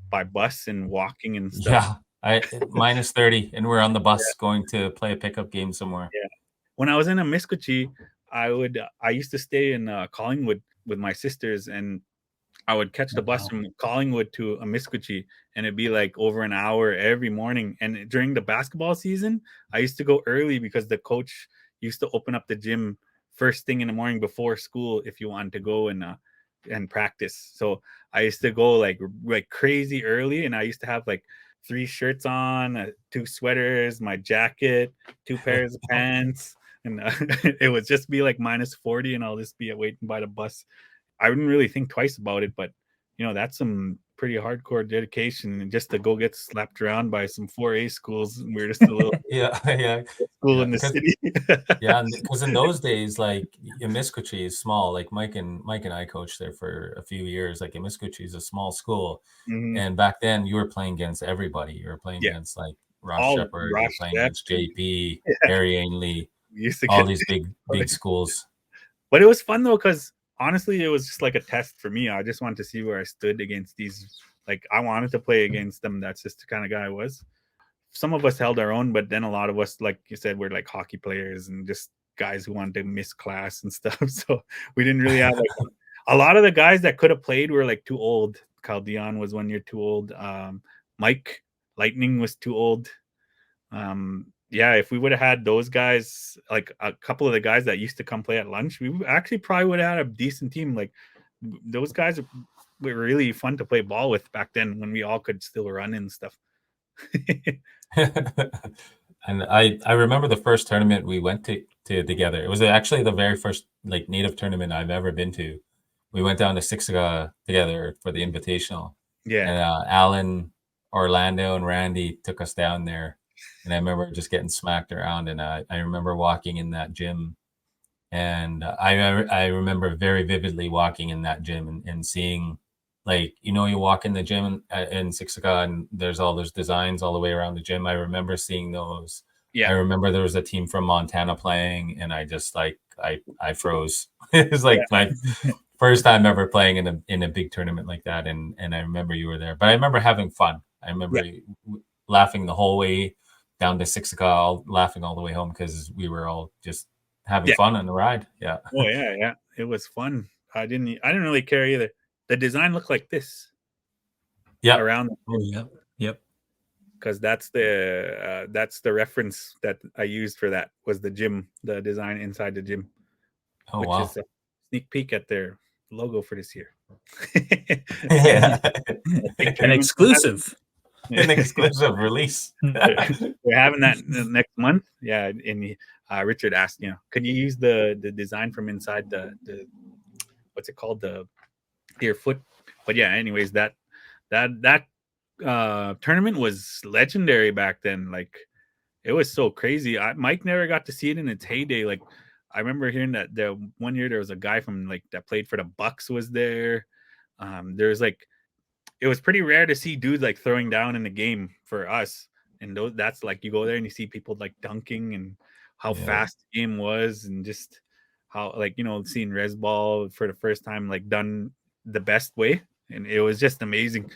[SPEAKER 1] by bus and walking and stuff.
[SPEAKER 4] Yeah, minus 30, and we're on the bus going to play a pickup game somewhere.
[SPEAKER 1] Yeah. When I was in Amiskwaci, I used to stay in Collingwood with my sisters, and I would catch the bus from Collingwood to Amiskwaci, and it'd be like over an hour every morning. And during the basketball season, I used to go early because the coach used to open up the gym first thing in the morning before school if you wanted to go and practice. So I used to go like crazy early, and I used to have like 3 shirts on, 2 sweaters, my jacket, 2 pairs of pants, and it would just be like minus 40, and I'll just be waiting by the bus. I wouldn't really think twice about it, but you know, that's some pretty hardcore dedication, just to go get slapped around by some 4A schools. And we're just a little school in the city.
[SPEAKER 4] Yeah, because in those days, like, Amiskwaci is small. Like Mike and I coached there for a few years. Like, Amiskwaci is a small school, and back then you were playing against everybody. You were playing against like Ross Shepard, you were playing against JP, Harry Ainley, all these big schools.
[SPEAKER 1] But it was fun though, because honestly, it was just like a test for me. I just wanted to see where I stood against these. Like, I wanted to play against them. That's just the kind of guy I was. Some of us held our own, but then a lot of us, like you said, were like hockey players and just guys who wanted to miss class and stuff. So we didn't really have like a lot of the guys that could have played were like too old. Kyle Dion was 1 year too old. Mike Lightning was too old. If we would have had those guys, like a couple of the guys that used to come play at lunch, we actually probably would have had a decent team. Like, those guys were really fun to play ball with back then, when we all could still run and stuff.
[SPEAKER 4] And I remember the first tournament we went to together. It was actually the very first like native tournament I've ever been to. We went down to Siksika together for the Invitational.
[SPEAKER 1] Yeah.
[SPEAKER 4] And Alan, Orlando, and Randy took us down there. And I remember just getting smacked around. And I remember walking in that gym. And I remember very vividly walking in that gym and seeing like, you know, you walk in the gym in Siksika and there's all those designs all the way around the gym. I remember seeing those.
[SPEAKER 1] Yeah.
[SPEAKER 4] I remember there was a team from Montana playing, and I just like I froze. It was like my first time ever playing in a big tournament like that, and I remember you were there. But I remember having fun. I remember laughing the whole way down to Siksika, laughing all the way home because we were all just having fun on the ride. Yeah.
[SPEAKER 1] Oh yeah. It was fun. I didn't really care either. The design looked like this.
[SPEAKER 4] Yeah.
[SPEAKER 1] Around.
[SPEAKER 2] Oh, yep.
[SPEAKER 1] Because that's the reference that I used for that was the gym, the design inside the gym.
[SPEAKER 4] Oh,
[SPEAKER 1] which
[SPEAKER 4] wow.
[SPEAKER 1] is a sneak peek at their logo for this year.
[SPEAKER 4] Yeah.
[SPEAKER 2] An exclusive.
[SPEAKER 4] An exclusive release.
[SPEAKER 1] We're having that next month. Yeah, and Richard asked, can you use the design from inside the what's it called, your foot? But yeah, anyways, that tournament was legendary back then. Like, it was so crazy. Mike never got to see it in its heyday. Like, I remember hearing that the one year there was a guy from like that played for the Bucks was there. There's like, it was pretty rare to see dudes like throwing down in the game for us. And that's like, you go there and you see people like dunking and how fast the game was, and just how, like, seeing res ball for the first time, like, done the best way. And it was just amazing.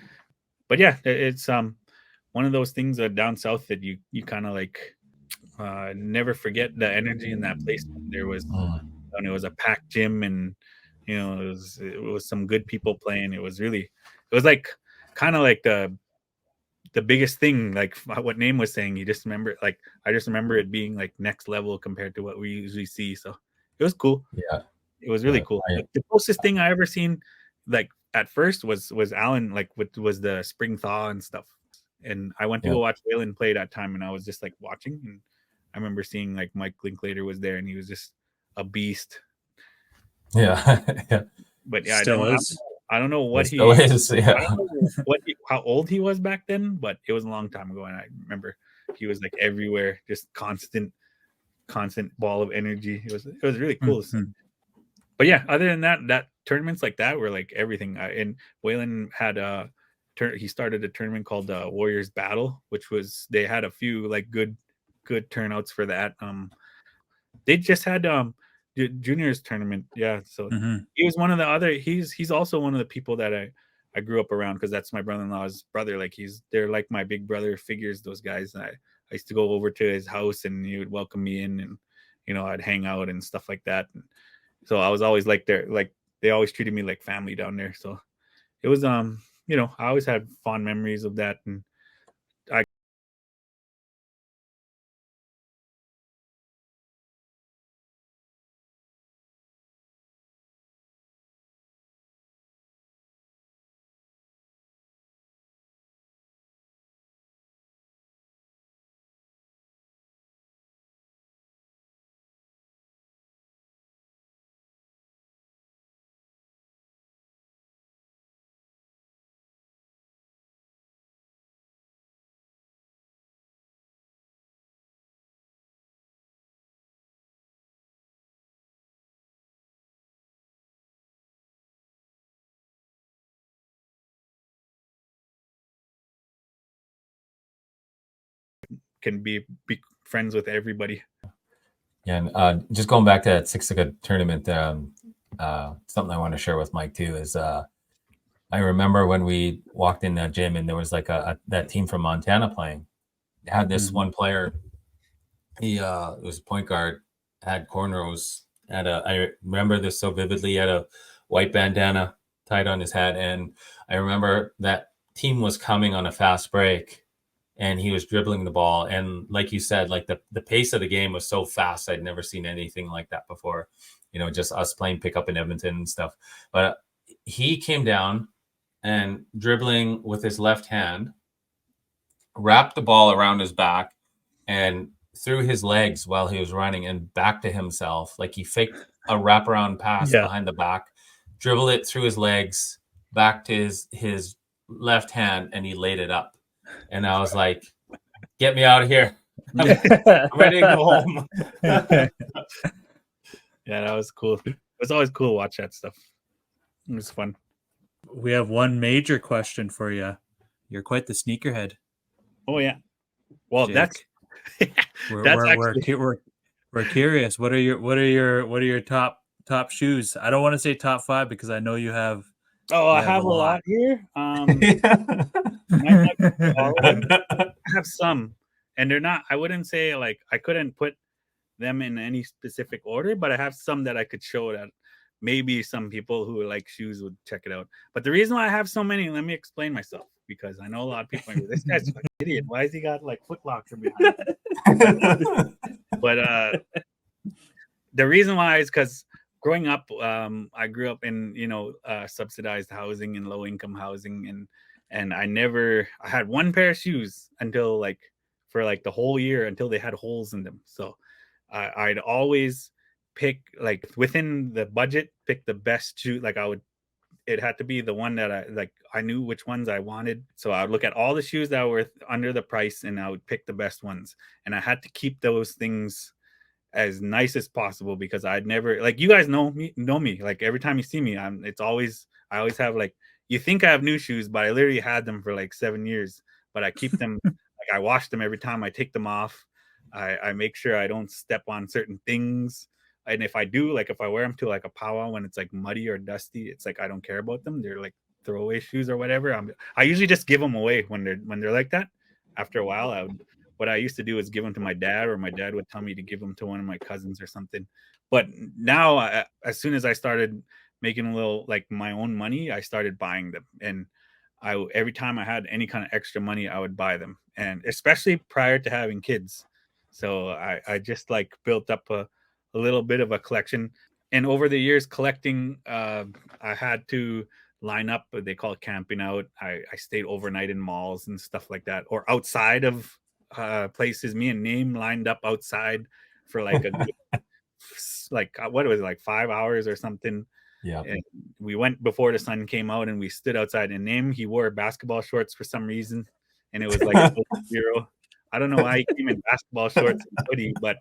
[SPEAKER 1] But yeah, it's one of those things down south that you kind of like never forget the energy in that place. There was, and it was a packed gym, and it was some good people playing. It was like kind of like the biggest thing, like what Naim was saying. You just remember it, like I just remember it being like next level compared to what we usually see. So it was cool.
[SPEAKER 4] Yeah,
[SPEAKER 1] it was really cool. The closest thing I ever seen, like at first, was Allen, like was the spring thaw and stuff. And I went to go watch Waylon play that time, and I was just like watching, and I remember seeing like Mike Linklater was there, and he was just a beast.
[SPEAKER 4] Yeah.
[SPEAKER 1] But yeah,
[SPEAKER 2] Still
[SPEAKER 1] I don't know what
[SPEAKER 4] he is. Yeah.
[SPEAKER 1] I don't know how old he was back then, but it was a long time ago, and I remember he was like everywhere, just constant ball of energy. It was really cool.
[SPEAKER 2] Mm-hmm.
[SPEAKER 1] But yeah, other than that tournaments like that were like everything. And Waylon had he started a tournament called Warriors Battle, which was, they had a few like good turnouts for that. They just had juniors tournament. Yeah, so he was one of the other. He's also one of the people that I grew up around, because that's my brother-in-law's brother. Like, they're like my big brother figures, those guys. I used to go over to his house, and he would welcome me in, and I'd hang out and stuff like that. And so I was always like they always treated me like family down there. So it was I always had fond memories of that. And can be friends with everybody.
[SPEAKER 4] Yeah, and just going back to that Siksika tournament, something I want to share with Mike too is I remember when we walked in that gym, and there was like that team from Montana playing. It had this one player. He was a point guard, had cornrows. I remember this so vividly. He had a white bandana tied on his head, and I remember that team was coming on a fast break, and he was dribbling the ball. And like you said, like the pace of the game was so fast. I'd never seen anything like that before. Just us playing pickup in Edmonton and stuff. But he came down and dribbling with his left hand, wrapped the ball around his back and through his legs while he was running, and back to himself. Like, he faked a wraparound pass behind the back, dribbled it through his legs, back to his left hand, and he laid it up. And I was like, get me out of here. I'm ready to go home.
[SPEAKER 1] Yeah, that was cool. It was always cool to watch that stuff. It was fun.
[SPEAKER 2] We have one major question for you. You're quite the sneakerhead.
[SPEAKER 1] Oh yeah. Well,
[SPEAKER 2] Jake.
[SPEAKER 1] that's actually
[SPEAKER 2] we're curious. What are your top shoes? I don't want to say top 5 because I know you have.
[SPEAKER 1] I have a lot here. Might not be all of them. I have some, and they're not. I wouldn't say like I couldn't put them in any specific order, but I have some that I could show that maybe some people who like shoes would check it out. But the reason why I have so many, let me explain myself, because I know a lot of people are like, this guy's an idiot. Why has he got like Foot Locker behind him? But the reason why is because growing up, I grew up in subsidized housing and low income housing, and I had one pair of shoes until for the whole year until they had holes in them. So I'd always pick within the budget, pick the best shoe. It had to be the one that I knew which ones I wanted. So I would look at all the shoes that were under the price and I would pick the best ones. And I had to keep those things as nice as possible because I'd never, you guys know me. Like every time you see me, I always have you think I have new shoes, but I literally had them for 7 years, but I keep them, I wash them every time I take them off. I make sure I don't step on certain things. And if I do, if I wear them to a powwow when it's muddy or dusty, it's I don't care about them. They're throwaway shoes or whatever. I usually just give them away when they're like that. After a while, what I used to do is give them to my dad, or my dad would tell me to give them to one of my cousins or something. But now, as soon as I started making a little my own money, I started buying them. And every time I had any kind of extra money, I would buy them. And especially prior to having kids. So I just built up a little bit of a collection. And over the years collecting, I had to line up, they call it camping out. I stayed overnight in malls and stuff like that, or outside of places. Me and Naim lined up outside for a good, what was it, 5 hours or something.
[SPEAKER 4] Yeah.
[SPEAKER 1] And we went before the sun came out and we stood outside, and Naim, he wore basketball shorts for some reason, and it was zero. I don't know why he came in basketball shorts and hoodie, but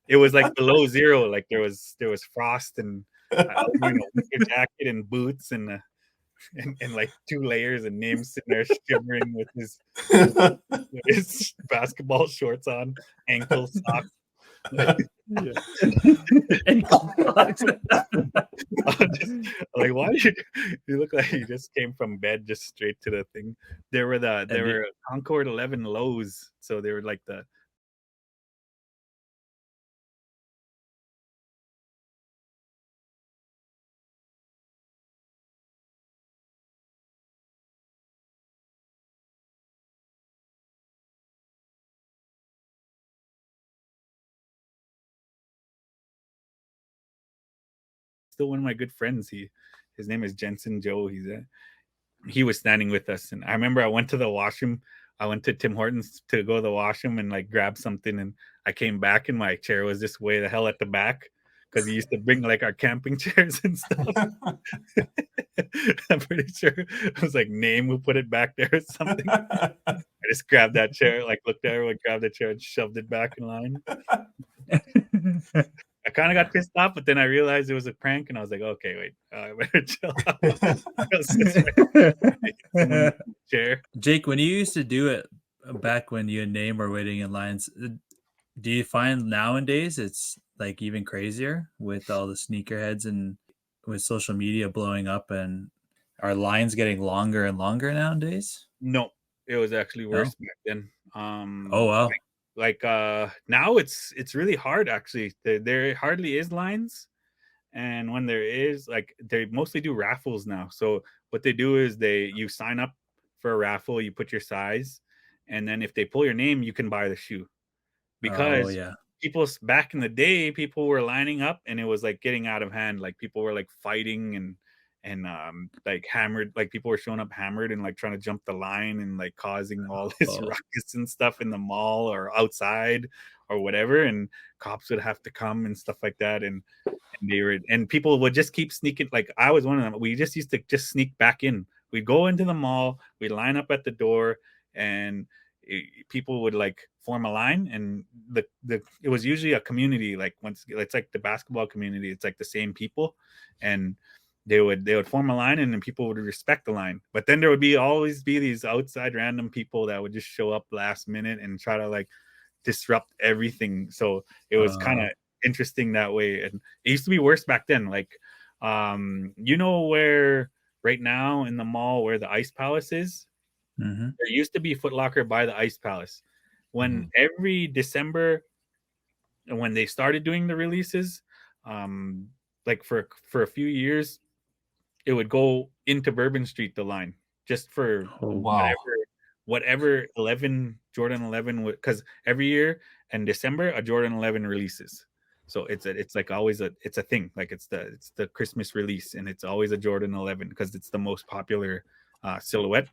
[SPEAKER 1] it was below zero. There was frost, and I was wearing a winter jacket and boots and 2 layers, and Naim sitting there shivering with his basketball shorts on, ankle socks.
[SPEAKER 2] Ankle socks.
[SPEAKER 1] Why did you look like you just came from bed just straight to the thing? They were Concord 11 lows, so they were the still one of my good friends. His name is Jensen Joe. He was standing with us, and I remember I went to the washroom. I went to Tim Hortons to go to the washroom and grab something, and I came back and my chair was just way the hell at the back because he used to bring our camping chairs and stuff. I'm pretty sure it was Naim who put it back there or something. I just grabbed that chair, looked at everyone, grabbed the chair and shoved it back in line. I kind of got pissed off, but then I realized it was a prank, and I was like, okay, wait, I better chill out. Chair.
[SPEAKER 2] Jake, when you used to do it back when you and Naim were waiting in lines, do you find nowadays it's even crazier with all the sneakerheads and with social media blowing up, and are lines getting longer and longer nowadays?
[SPEAKER 1] No, it was actually worse back then.
[SPEAKER 2] Oh wow.
[SPEAKER 1] Now it's really hard actually. There hardly is lines, and when there is, they mostly do raffles now. So what they do is you sign up for a raffle, you put your size, and then if they pull your name, you can buy the shoe. Because people back in the day, people were lining up and it was getting out of hand. People were fighting and hammered, people were showing up hammered and trying to jump the line and causing all this ruckus and stuff in the mall or outside or whatever, and cops would have to come and stuff like that, and people would just keep sneaking. I was one of them. We just used to just sneak back in. We'd go into the mall, we'd line up at the door, and people would form a line, and it was usually a community. Once it's the basketball community, it's the same people, and they would form a line, and then people would respect the line. But then there would always be these outside random people that would just show up last minute and try to like disrupt everything. So it was kind of interesting that way. And it used to be worse back then. Like, where right now in the mall where the Ice Palace is, there used to be Foot Locker by the Ice Palace. When every December, when they started doing the releases, like for a few years, it would go into Bourbon Street, the line, just for whatever Jordan 11, because every year in December a Jordan 11 releases. So it's like always it's a thing, like it's the Christmas release, and it's always a Jordan 11 because it's the most popular silhouette.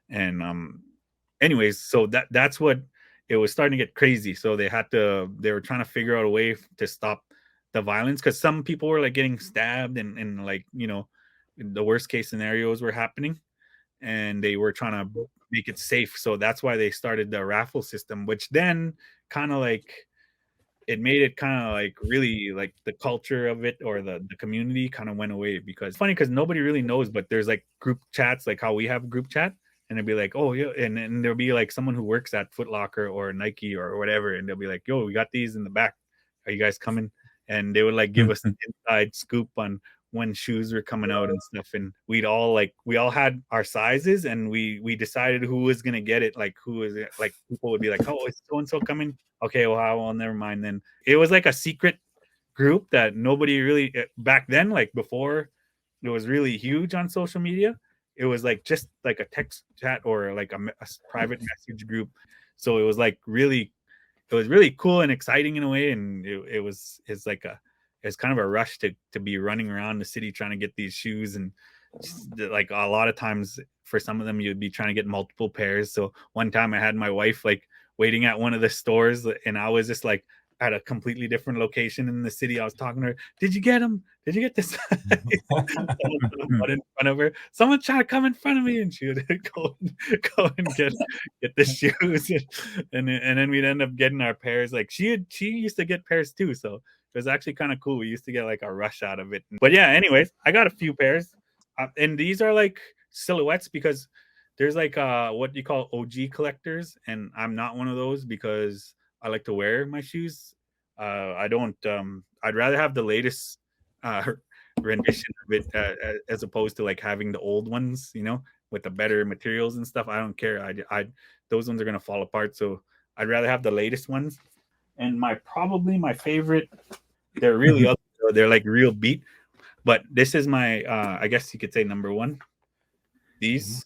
[SPEAKER 1] And anyways, so that's what it was starting to get crazy. So they were trying to figure out a way to stop the violence, because some people were like getting stabbed and like, the worst case scenarios were happening, and they were trying to make it safe. So that's why they started the raffle system, which then kind of like it made it kind of like really like the culture of it, or the community kind of went away. Because it's funny, because nobody really knows, but there's like group chats, like how we have a group chat, and it'd be like, oh yeah, and there'll be like someone who works at Foot Locker or Nike or whatever, and they'll be like, yo, we got these in the back, are you guys coming? And they would like give us an inside scoop on when shoes were coming out and stuff. And we all had our sizes, and we decided who was gonna get it. Like, who is it? Like, people would be like, oh, is so and so coming? Okay, well, never mind then. It was like a secret group that nobody really, back then, like before it was really huge on social media, it was like just like a text chat or like a private message group. So it was like really cool and exciting in a way. And it's kind of a rush to be running around the city trying to get these shoes. And like a lot of times for some of them, you'd be trying to get multiple pairs. So one time I had my wife like waiting at one of the stores, and I was just like at a completely different location in the city. I was talking to her, did you get them? Did you get this? In front of her, someone trying to come in front of me, and she would go and get the shoes, and then we'd end up getting our pairs. Like she used to get pairs too, so it was actually kind of cool. We used to get like a rush out of it. But yeah, anyways, I got a few pairs, and these are like silhouettes, because there's like what you call OG collectors, and I'm not one of those because I like to wear my shoes. I don't. I'd rather have the latest rendition of it as opposed to like having the old ones, with the better materials and stuff. I don't care. I those ones are gonna fall apart, so I'd rather have the latest ones. And probably my favorite, they're really ugly. They're like real beat, but this is my I guess you could say number one. These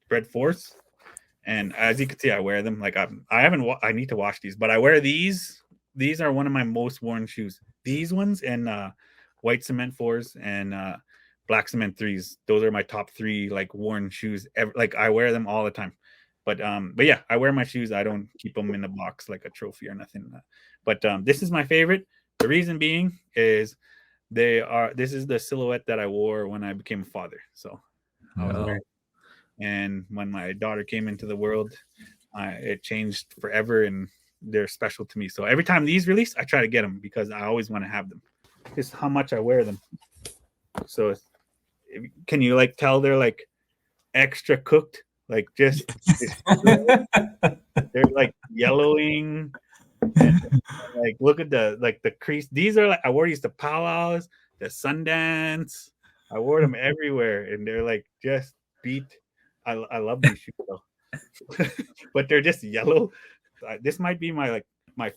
[SPEAKER 1] Spread Force. And as you can see, I wear them. Like I need to wash these, but I wear these. These are one of my most worn shoes. These ones and white cement 4s and black cement 3s. Those are my top 3 like worn shoes ever. Like I wear them all the time. But yeah, I wear my shoes. I don't keep them in a box like a trophy or nothing. But this is my favorite. The reason being is this is the silhouette that I wore when I became a father. So I was wearing. And when my daughter came into the world, it changed forever, and they're special to me. So every time these release, I try to get them because I always want to have them. Just how much I wear them. So can you like tell they're like extra cooked? Like just they're like yellowing. And, like look at the crease. These are like I wore these to powwows, the Sundance. I wore them everywhere, and they're like just beat. I love these shoes though, but they're just yellow. This might be my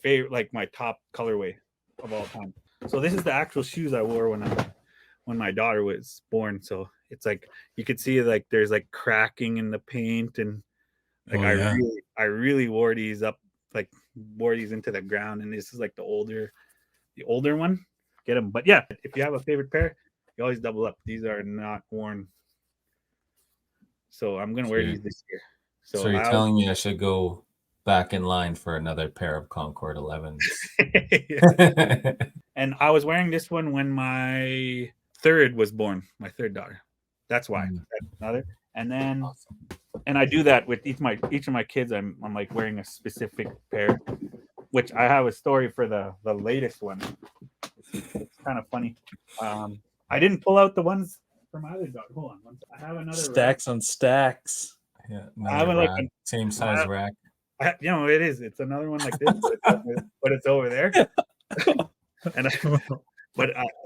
[SPEAKER 1] favorite, like my top colorway of all time. So this is the actual shoes I wore when my daughter was born. So it's like you could see like there's like cracking in the paint, and like I really wore these into the ground. And this is like the older one. Get them, but yeah, if you have a favorite pair, you always double up. These are not worn. So I'm going to wear these this year.
[SPEAKER 4] So you're telling me I should go back in line for another pair of Concord 11s.
[SPEAKER 1] And I was wearing this one when my third was born, my third daughter. That's why. Another. And then, and I do that with each of my kids. I'm like wearing a specific pair, which I have a story for the latest one. It's kind of funny. I didn't pull out the ones from my other dog. Hold on. I have another
[SPEAKER 2] Stacks on stacks.
[SPEAKER 4] Yeah,
[SPEAKER 1] I have
[SPEAKER 4] another
[SPEAKER 1] like
[SPEAKER 4] rack, same size rack.
[SPEAKER 1] it is. It's another one like this, but it's over there. And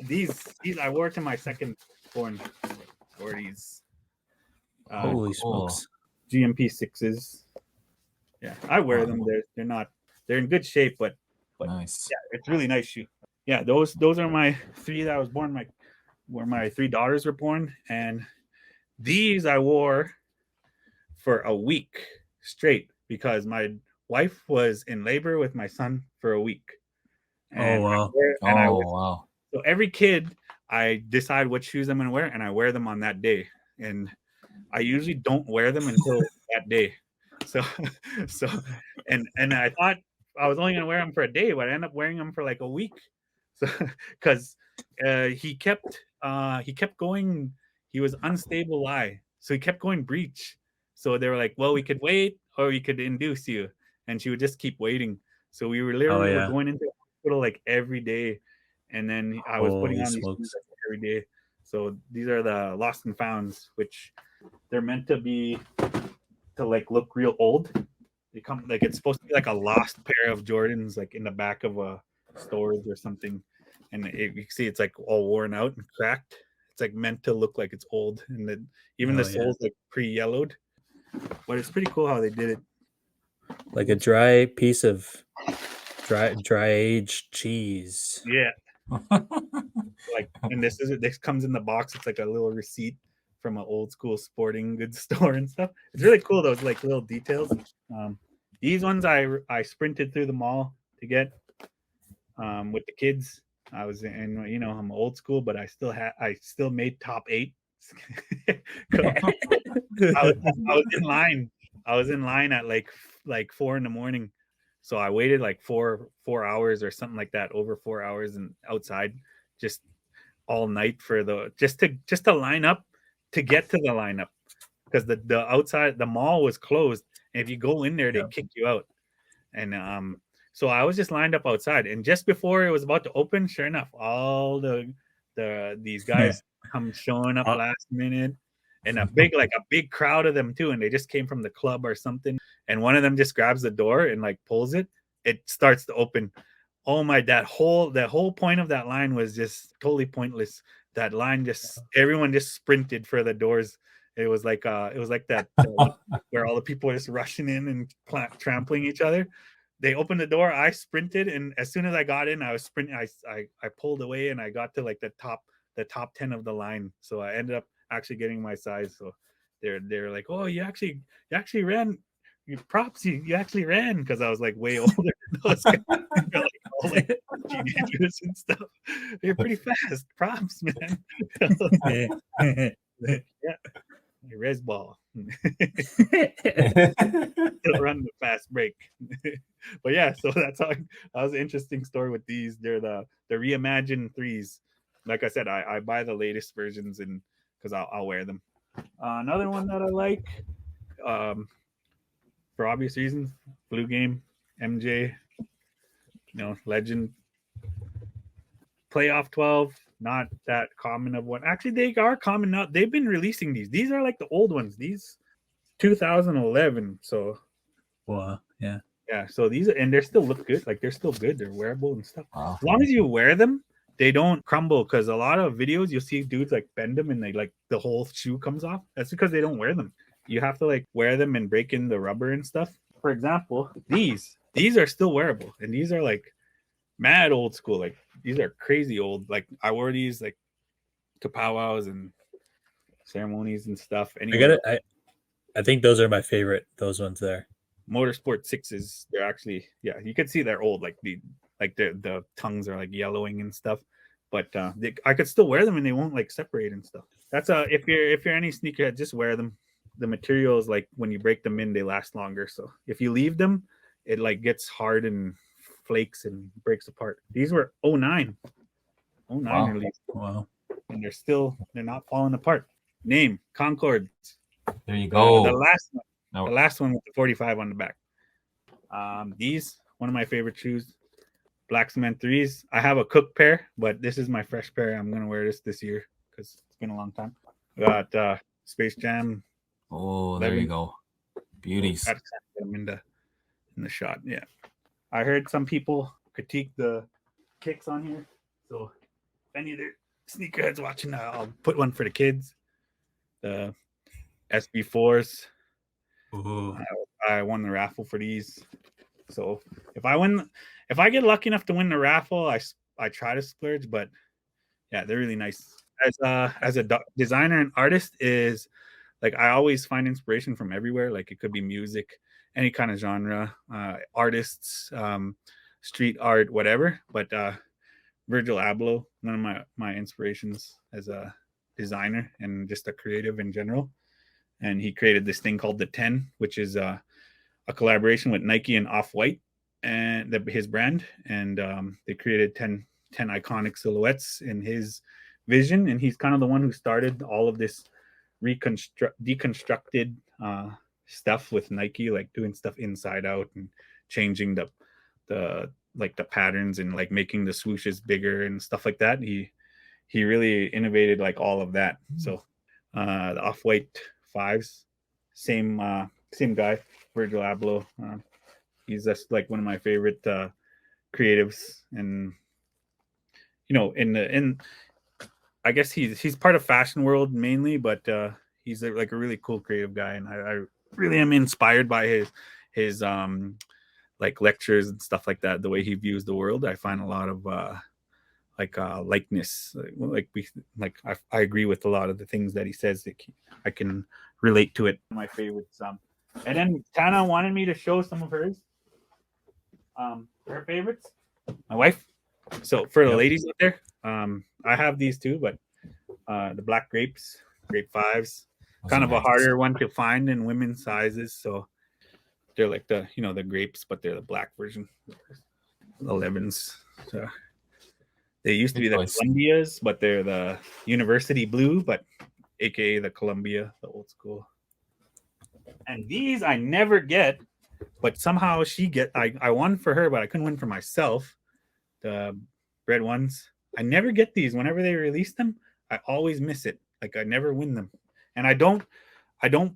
[SPEAKER 1] these I wore to my second born shorties.
[SPEAKER 2] Holy smokes!
[SPEAKER 1] GMP 6s. Yeah, I wear them. They're in good shape, but
[SPEAKER 4] Nice.
[SPEAKER 1] Yeah, it's really nice shoe. Yeah, those are my 3 that I was born. Where my 3 daughters were born, and these I wore for a week straight because my wife was in labor with my son for a week. And
[SPEAKER 4] wow.
[SPEAKER 1] So every kid, I decide what shoes I'm going to wear, and I wear them on that day. And I usually don't wear them until that day. So and I thought I was only going to wear them for a day, but I ended up wearing them for like a week. So because he kept going. He was unstable lie, so he kept going breech. So they were like, well, we could wait or we could induce you, and she would just keep waiting. So we were literally were going into the hospital like every day, and then I was putting on these shoes every day. So these are the lost and founds, which they're meant to be to like look real old. They come like it's supposed to be like a lost pair of Jordans, like in the back of a storage or something, and you can see it's like all worn out and cracked. It's like meant to look like it's old, and then even the sole's like pre-yellowed. But it's pretty cool how they did it.
[SPEAKER 2] Like a dry piece of dry aged cheese.
[SPEAKER 1] Yeah. Like, and this comes in the box. It's like a little receipt from an old school sporting goods store and stuff. It's really cool, those like little details. These ones I sprinted through the mall to get with the kids. I was in, I'm old school, but I still made top 8. I was in line. I was in line at like 4 a.m. So I waited like 4 hours or something like that, over 4 hours, and outside just all night for just to line up to get to the lineup, because the outside the mall was closed, and if you go in there they kick you out. And so I was just lined up outside, and just before it was about to open, sure enough, all these guys come showing up last minute, and a big crowd of them too, and they just came from the club or something, and one of them just grabs the door and like pulls it starts to open. Oh my, that whole point of that line was just totally pointless. That line everyone just sprinted for the doors. It was like that where all the people are just rushing in and trampling each other. They opened the door, I sprinted, and as soon as I got in, I was sprinting. I pulled away, and I got to like the top 10 of the line. So I ended up actually getting my size. So they're like, oh, you actually ran. Props, you actually ran, because I was like way older than those guys. They're like all like teenagers and stuff. You're pretty fast. Props, man. Yeah. Res ball. Run the fast break. But yeah, so that was an interesting story with these. They're the reimagined 3s. Like I said, I buy the latest versions, and because I'll wear them. Another one that I like, for obvious reasons, Blue Game, MJ, legend. Playoff 12, not that common of one. Actually, they are common now. They've been releasing these. These are like the old ones. These 2011. So,
[SPEAKER 2] wow, yeah.
[SPEAKER 1] So these, and they still look good. Like, they're still good. They're wearable and stuff.
[SPEAKER 4] Wow.
[SPEAKER 1] As long as you wear them, they don't crumble. Because a lot of videos, you'll see dudes like bend them and they like the whole shoe comes off. That's because they don't wear them. You have to like wear them and break in the rubber and stuff. For example, these are still wearable, and these are like mad old school. Like, these are crazy old. Like, I wore these like to powwows and ceremonies and stuff.
[SPEAKER 2] Anyway, I think those are my favorite. Those ones there.
[SPEAKER 1] Motorsport 6s. They're actually, you can see they're old. Like the tongues are like yellowing and stuff. But I could still wear them, and they won't like separate and stuff. That's if you're any sneakerhead, just wear them. The materials, like when you break them in, they last longer. So if you leave them, it like gets hard and flakes and breaks apart. These were 09 released.
[SPEAKER 2] Wow.
[SPEAKER 1] And they're not falling apart. Name Concord.
[SPEAKER 4] There you go.
[SPEAKER 1] The last one with the 45 on the back. These, one of my favorite shoes. black cement 3s. I have a cook pair, but this is my fresh pair. I'm gonna wear this year because it's been a long time. Got Space Jam.
[SPEAKER 3] Oh, there you go. Beauties.
[SPEAKER 1] Got to get them in the shot. Yeah. I heard some people critique the kicks on here. So if any of their sneakerheads watching, I'll put one for the kids. The SB4s. I won the raffle for these. So if I get lucky enough to win the raffle, I try to splurge, but yeah, they're really nice. As a designer and artist is like, I always find inspiration from everywhere. Like it could be music, any kind of genre, artists, street art, whatever. But Virgil Abloh, one of my inspirations as a designer and just a creative in general. And he created this thing called the 10, which is a collaboration with Nike and Off-White and his brand. And they created 10 iconic silhouettes in his vision. And he's kind of the one who started all of this deconstructed stuff with Nike, like doing stuff inside out and changing the patterns and like making the swooshes bigger and stuff like that. He really innovated like all of that. So the Off-White 5s, same guy, Virgil Abloh. He's just like one of my favorite creatives, and I guess he's part of fashion world mainly, but he's like a really cool creative guy, and I really am inspired by his like lectures and stuff like that. The way he views the world, I find a lot of likeness. I agree with a lot of the things that he says. I can relate to it. My favorites. And then Tana wanted me to show some of hers. Her favorites. My wife. So for the ladies out there, I have these too, but the black grape 5s, kind of a harder one to find in women's sizes. So they're like the grapes, but they're the black version. 11s. So they used to be the Columbias, but they're the university blue, but aka the Columbia, the old school. And these I never get, but somehow I won for her, but I couldn't win for myself. The red ones. I never get these. Whenever they release them, I always miss it. Like I never win them. And I don't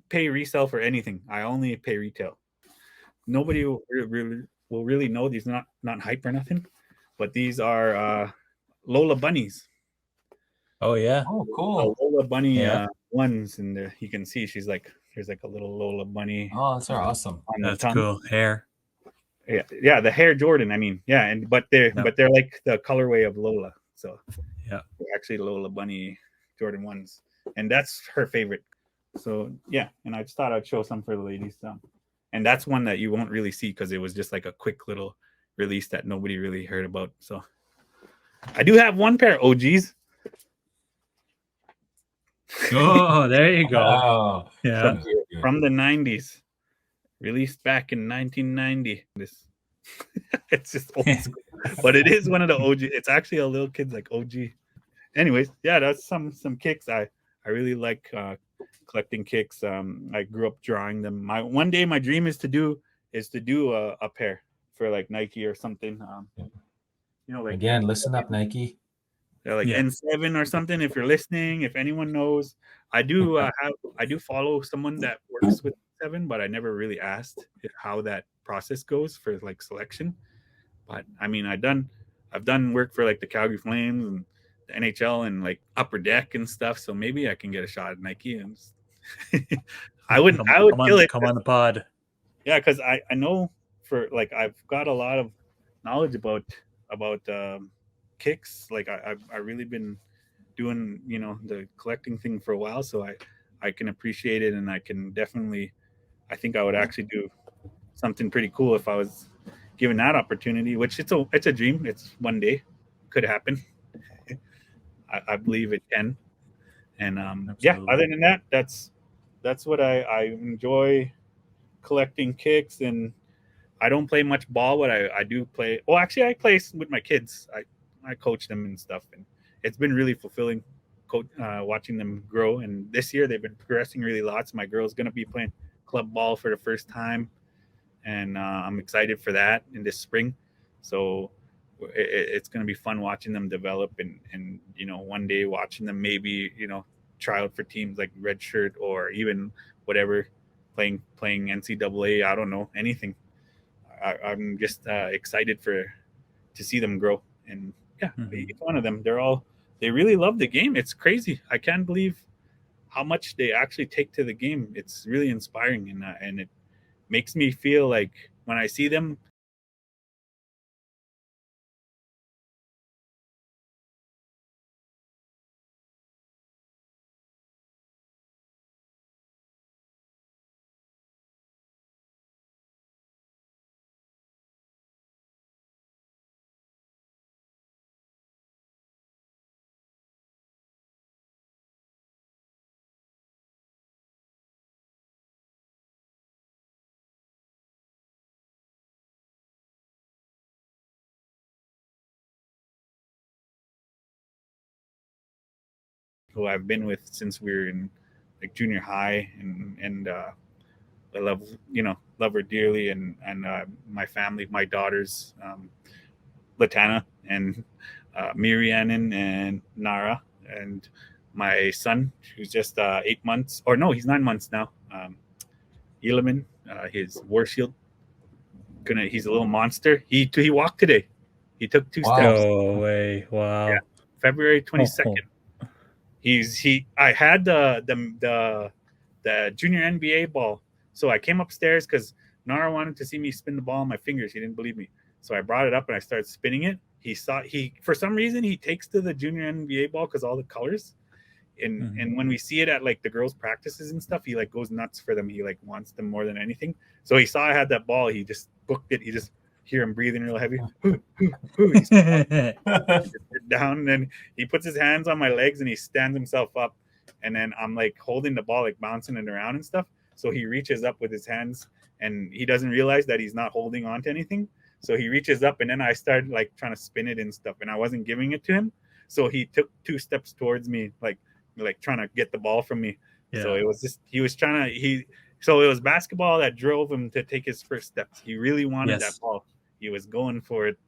[SPEAKER 1] pay resale for anything. I only pay retail. Nobody will really know these. Not hype or nothing, but these are Lola bunnies.
[SPEAKER 2] Oh yeah.
[SPEAKER 4] Oh cool.
[SPEAKER 1] Lola bunny ones, and you can see there's like a little Lola bunny.
[SPEAKER 4] Oh, that's awesome.
[SPEAKER 2] That's cool. Hair.
[SPEAKER 1] Yeah, the hair Jordan. I mean, yeah, but they're like the colorway of Lola. So
[SPEAKER 2] yeah,
[SPEAKER 1] they're actually Lola bunny Jordan 1s, and that's her favorite. So yeah, and I just thought I'd show some for the ladies. And that's one that you won't really see because it was just like a quick little release that nobody really heard about. So I do have one pair of OGs.
[SPEAKER 2] Oh, there you go.
[SPEAKER 4] Oh,
[SPEAKER 2] yeah,
[SPEAKER 1] from the 90s, released back in 1990. It's just old school, but it is one of the OG. It's actually a little kid's like OG. Anyways, yeah, that's some kicks. I really like collecting kicks. I grew up drawing them. One day my dream is to do a pair for like Nike or something. Like
[SPEAKER 4] again, listen up, Nike.
[SPEAKER 1] They're like N7 or something. If you're listening, if anyone knows, I do follow someone that works with 7, but I never really asked how that process goes for like selection. But I mean, I've done work for like the Calgary Flames and the NHL and like Upper Deck and stuff. So maybe I can get a shot at Nike. And I would kill it.
[SPEAKER 2] Come on the pod.
[SPEAKER 1] Yeah, because I know for like I've got a lot of knowledge about kicks. Like I've really been doing the collecting thing for a while, so I can appreciate it, and I think I would actually do something pretty cool if I was given that opportunity, which it's a dream. It's one day, could happen. I believe it can. And other than that, that's what I enjoy collecting kicks. And I don't play much ball, but I do play. Well, actually, I play with my kids. I coach them and stuff, and it's been really fulfilling watching them grow. And this year they've been progressing really lots. My girl's going to be playing club ball for the first time, and I'm excited for that in this spring. So it's going to be fun watching them develop, and one day watching them maybe try out for teams like Red Shirt or even whatever, playing NCAA. I don't know anything. I'm just excited to see them grow. And yeah, each one of them, they really love the game. It's crazy. I can't believe how much they actually take to the game. It's really inspiring, and it makes me feel like when I see them, who I've been with since we were in like junior high, and I love her dearly, and my family, my daughters, Latana and Mirianen and Nara, and my son, who's just 8 months, or no, he's 9 months now. Elaman, his war shield. He's a little monster. He walked today. He took 2
[SPEAKER 4] Wow.
[SPEAKER 1] steps.
[SPEAKER 2] No way! Wow.
[SPEAKER 1] Yeah, February 22nd. I had the junior NBA ball, so I came upstairs because Nara wanted to see me spin the ball on my fingers. He didn't believe me, so I brought it up and I started spinning it. He for some reason he takes to the junior NBA ball because all the colors, and when we see it at like the girls' practices and stuff, he like goes nuts for them. He like wants them more than anything. So he saw I had that ball. He just booked it. He just hear him breathing real heavy. He's down, and he puts his hands on my legs and he stands himself up, and then I'm like holding the ball, like bouncing it around and stuff. So he reaches up with his hands, and he doesn't realize that he's not holding on to anything. So he reaches up, and then I started like trying to spin it and stuff, and I wasn't giving it to him. So he took 2 steps towards me, like trying to get the ball from me. Yeah. So it was just so it was basketball that drove him to take his first steps. He really wanted that ball. He was going for it.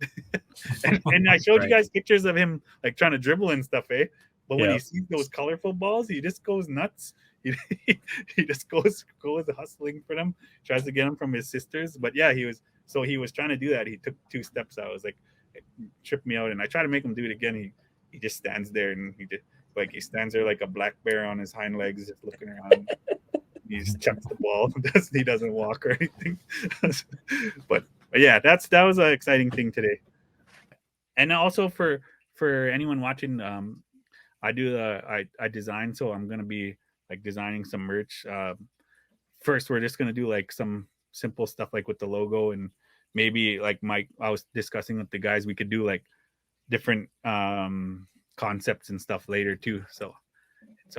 [SPEAKER 1] and I showed you guys pictures of him like trying to dribble and stuff, eh? But when he sees those colorful balls, he just goes nuts. He just goes hustling for them, tries to get them from his sisters. But yeah, he was trying to do that. He took 2 steps. I was like, it tripped me out, and I tried to make him do it again. He just stands there, and he stands there like a black bear on his hind legs, just looking around. He just chucks the ball. He doesn't walk or anything. But yeah, that was an exciting thing today. And also for anyone watching, I design, so I'm gonna be like designing some merch. First, we're just gonna do like some simple stuff like with the logo, and maybe like I was discussing with the guys, we could do like different concepts and stuff later too. So it's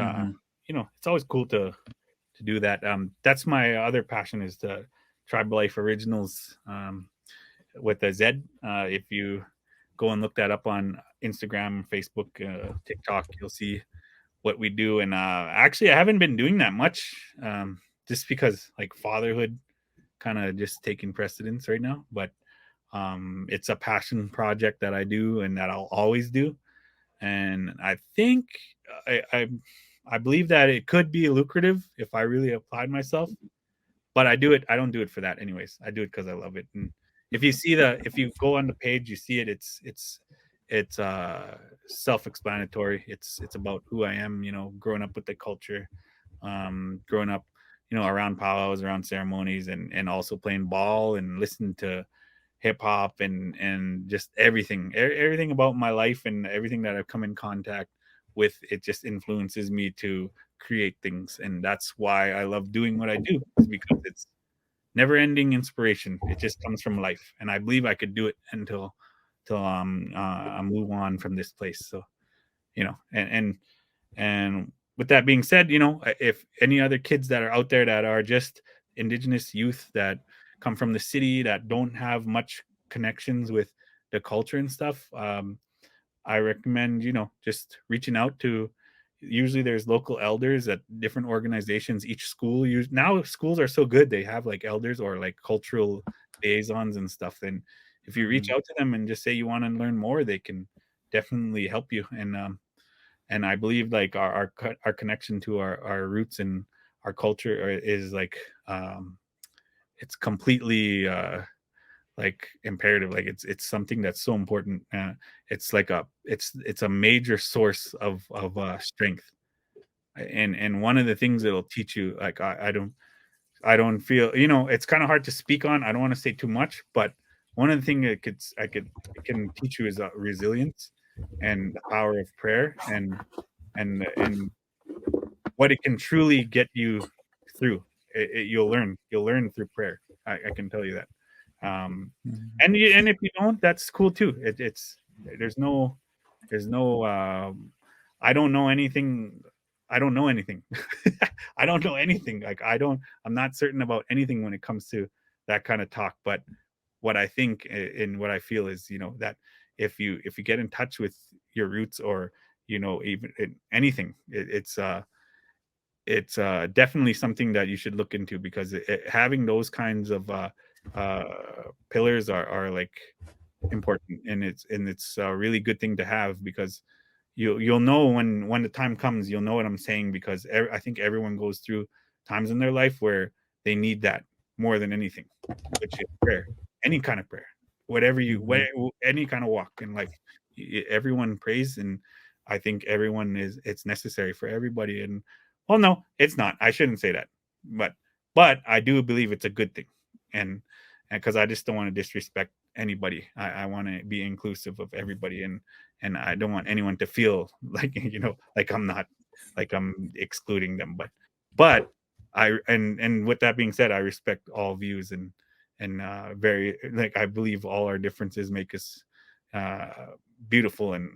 [SPEAKER 1] it's always cool to do that. That's my other passion, is the Tribal Life Originalz with a Z. If you go and look that up on Instagram, Facebook, TikTok, you'll see what we do. And actually, I haven't been doing that much, just because like fatherhood kind of just taking precedence right now. But it's a passion project that I do and that I'll always do. And I think I believe that it could be lucrative if I really applied myself. But I don't do it for that anyways. I do it because I love it. And if you go on the page, you see it. It's self-explanatory. It's about who I am. Growing up with the culture, growing up, around powwows, around ceremonies, and also playing ball and listening to hip hop and just everything about my life and everything that I've come in contact with. It just influences me to create things, and that's why I love doing what I do, because it's never-ending inspiration. It just comes from life, and I believe I could do it until I move on from this place. So and with that being said, if any other kids that are out there that are just Indigenous youth that come from the city that don't have much connections with the culture and stuff, I recommend just reaching out to. Usually there's local elders at different organizations. Each school, now schools are so good, they have like elders or like cultural liaisons and stuff. And if you reach out to them and just say you want to learn more, they can definitely help you. And I believe like our connection to our roots and our culture is like it's completely like imperative. Like it's something that's so important. It's like it's a major source of strength. And one of the things that'll teach you, like I don't feel, it's kind of hard to speak on. I don't want to say too much, but one of the things it can teach you is resilience and the power of prayer and what it can truly get you through. You'll learn through prayer. I can tell you that. And if you don't, that's cool too. There's no I don't know anything. I don't know anything. I don't know anything. Like I'm not certain about anything when it comes to that kind of talk. But what I think and what I feel is, that if you get in touch with your roots, or even anything, it's definitely something that you should look into, because having those kinds of pillars are like important, and it's a really good thing to have, because you'll know when the time comes. You'll know what I'm saying, because I think everyone goes through times in their life where they need that more than anything, which is prayer. Any kind of prayer, whatever any kind of walk in life, everyone prays, and I think it's necessary for everybody. And well, no, it's not. I shouldn't say that, but I do believe it's a good thing, and because I just don't want to disrespect anybody. I want to be inclusive of everybody, and I don't want anyone to feel like like I'm excluding them. But and with that being said, I respect all views, and very, like, I believe all our differences make us beautiful and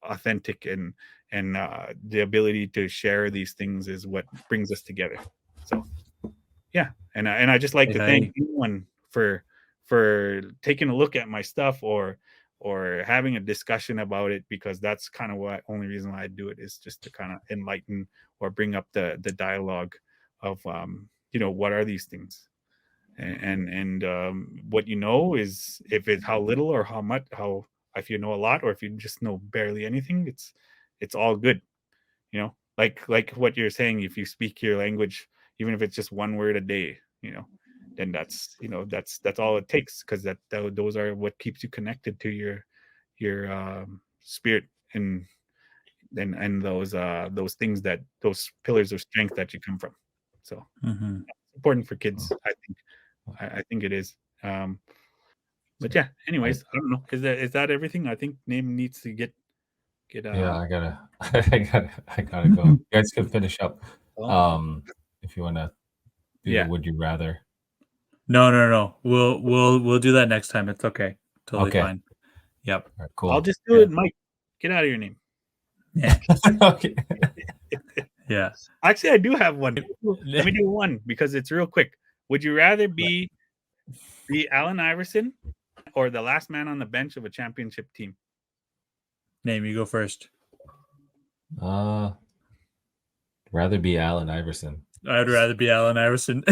[SPEAKER 1] authentic, and the ability to share these things is what brings us together. So yeah, and I just like to thank anyone for taking a look at my stuff or having a discussion about it, because that's kind of only reason why I do it, is just to kind of enlighten or bring up the dialogue of what are these things, and what is, if it's how little or how much, if you know a lot, or if you just know barely anything, it's all good, like what you're saying. If you speak your language, even if it's just one word a day, then that's all it takes, because those are what keeps you connected to your spirit, and those things, those pillars of strength that you come from. So it's important for kids. I think it is. But yeah, anyways, I don't know. Is that everything? I think Naim needs to get
[SPEAKER 4] yeah, I gotta go. You guys can finish up if you want to do Would You Rather.
[SPEAKER 2] No. We'll do that next time. It's okay. Totally fine. Yep.
[SPEAKER 4] Right, cool.
[SPEAKER 1] I'll just do it, Mike. Get out of your name.
[SPEAKER 2] Yeah.
[SPEAKER 4] Okay.
[SPEAKER 2] Yeah.
[SPEAKER 1] Actually, I do have one. Let me do one, because it's real quick. Would you rather be Allen Iverson or the last man on the bench of a championship team?
[SPEAKER 2] Naim, you go first.
[SPEAKER 4] Rather be Allen Iverson.
[SPEAKER 2] I'd rather be Allen Iverson.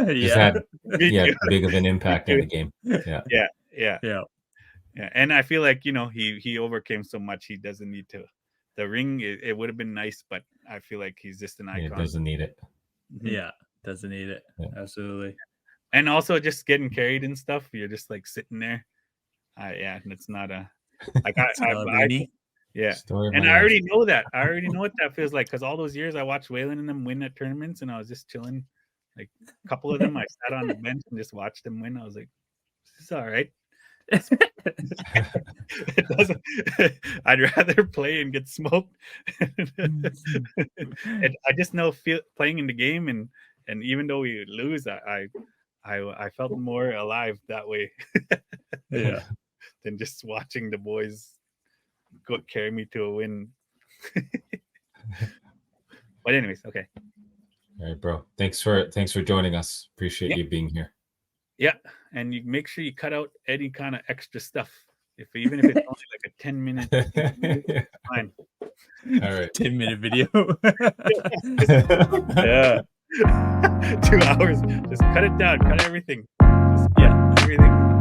[SPEAKER 4] He's had big of an impact in the game.
[SPEAKER 1] Yeah. And I feel like he overcame so much. He doesn't need to. The ring, it would have been nice, but I feel like he's just an icon.
[SPEAKER 4] He doesn't need it.
[SPEAKER 2] Yeah, doesn't need it. Yeah. Absolutely.
[SPEAKER 1] And also just getting carried and stuff. You're just like sitting there. It's not a like yeah. And I already know that. I already know what that feels like, because all those years I watched Waylon and them win at tournaments, and I was just chilling. Like a couple of them, I sat on the bench and just watched them win. I was like, "This is all right." It doesn't. I'd rather play and get smoked. And I just know playing in the game, and even though we lose, I felt more alive that way.
[SPEAKER 2] Yeah.
[SPEAKER 1] Than just watching the boys carry me to a win. But anyways, okay.
[SPEAKER 4] All right, bro. Thanks for joining us. Appreciate you being here.
[SPEAKER 1] Yeah, and you make sure you cut out any kind of extra stuff. Even if it's only like a 10-minute, it's fine.
[SPEAKER 4] All right.
[SPEAKER 2] 10-minute video.
[SPEAKER 1] Yeah. 2 hours. Just cut it down. Cut everything. Everything.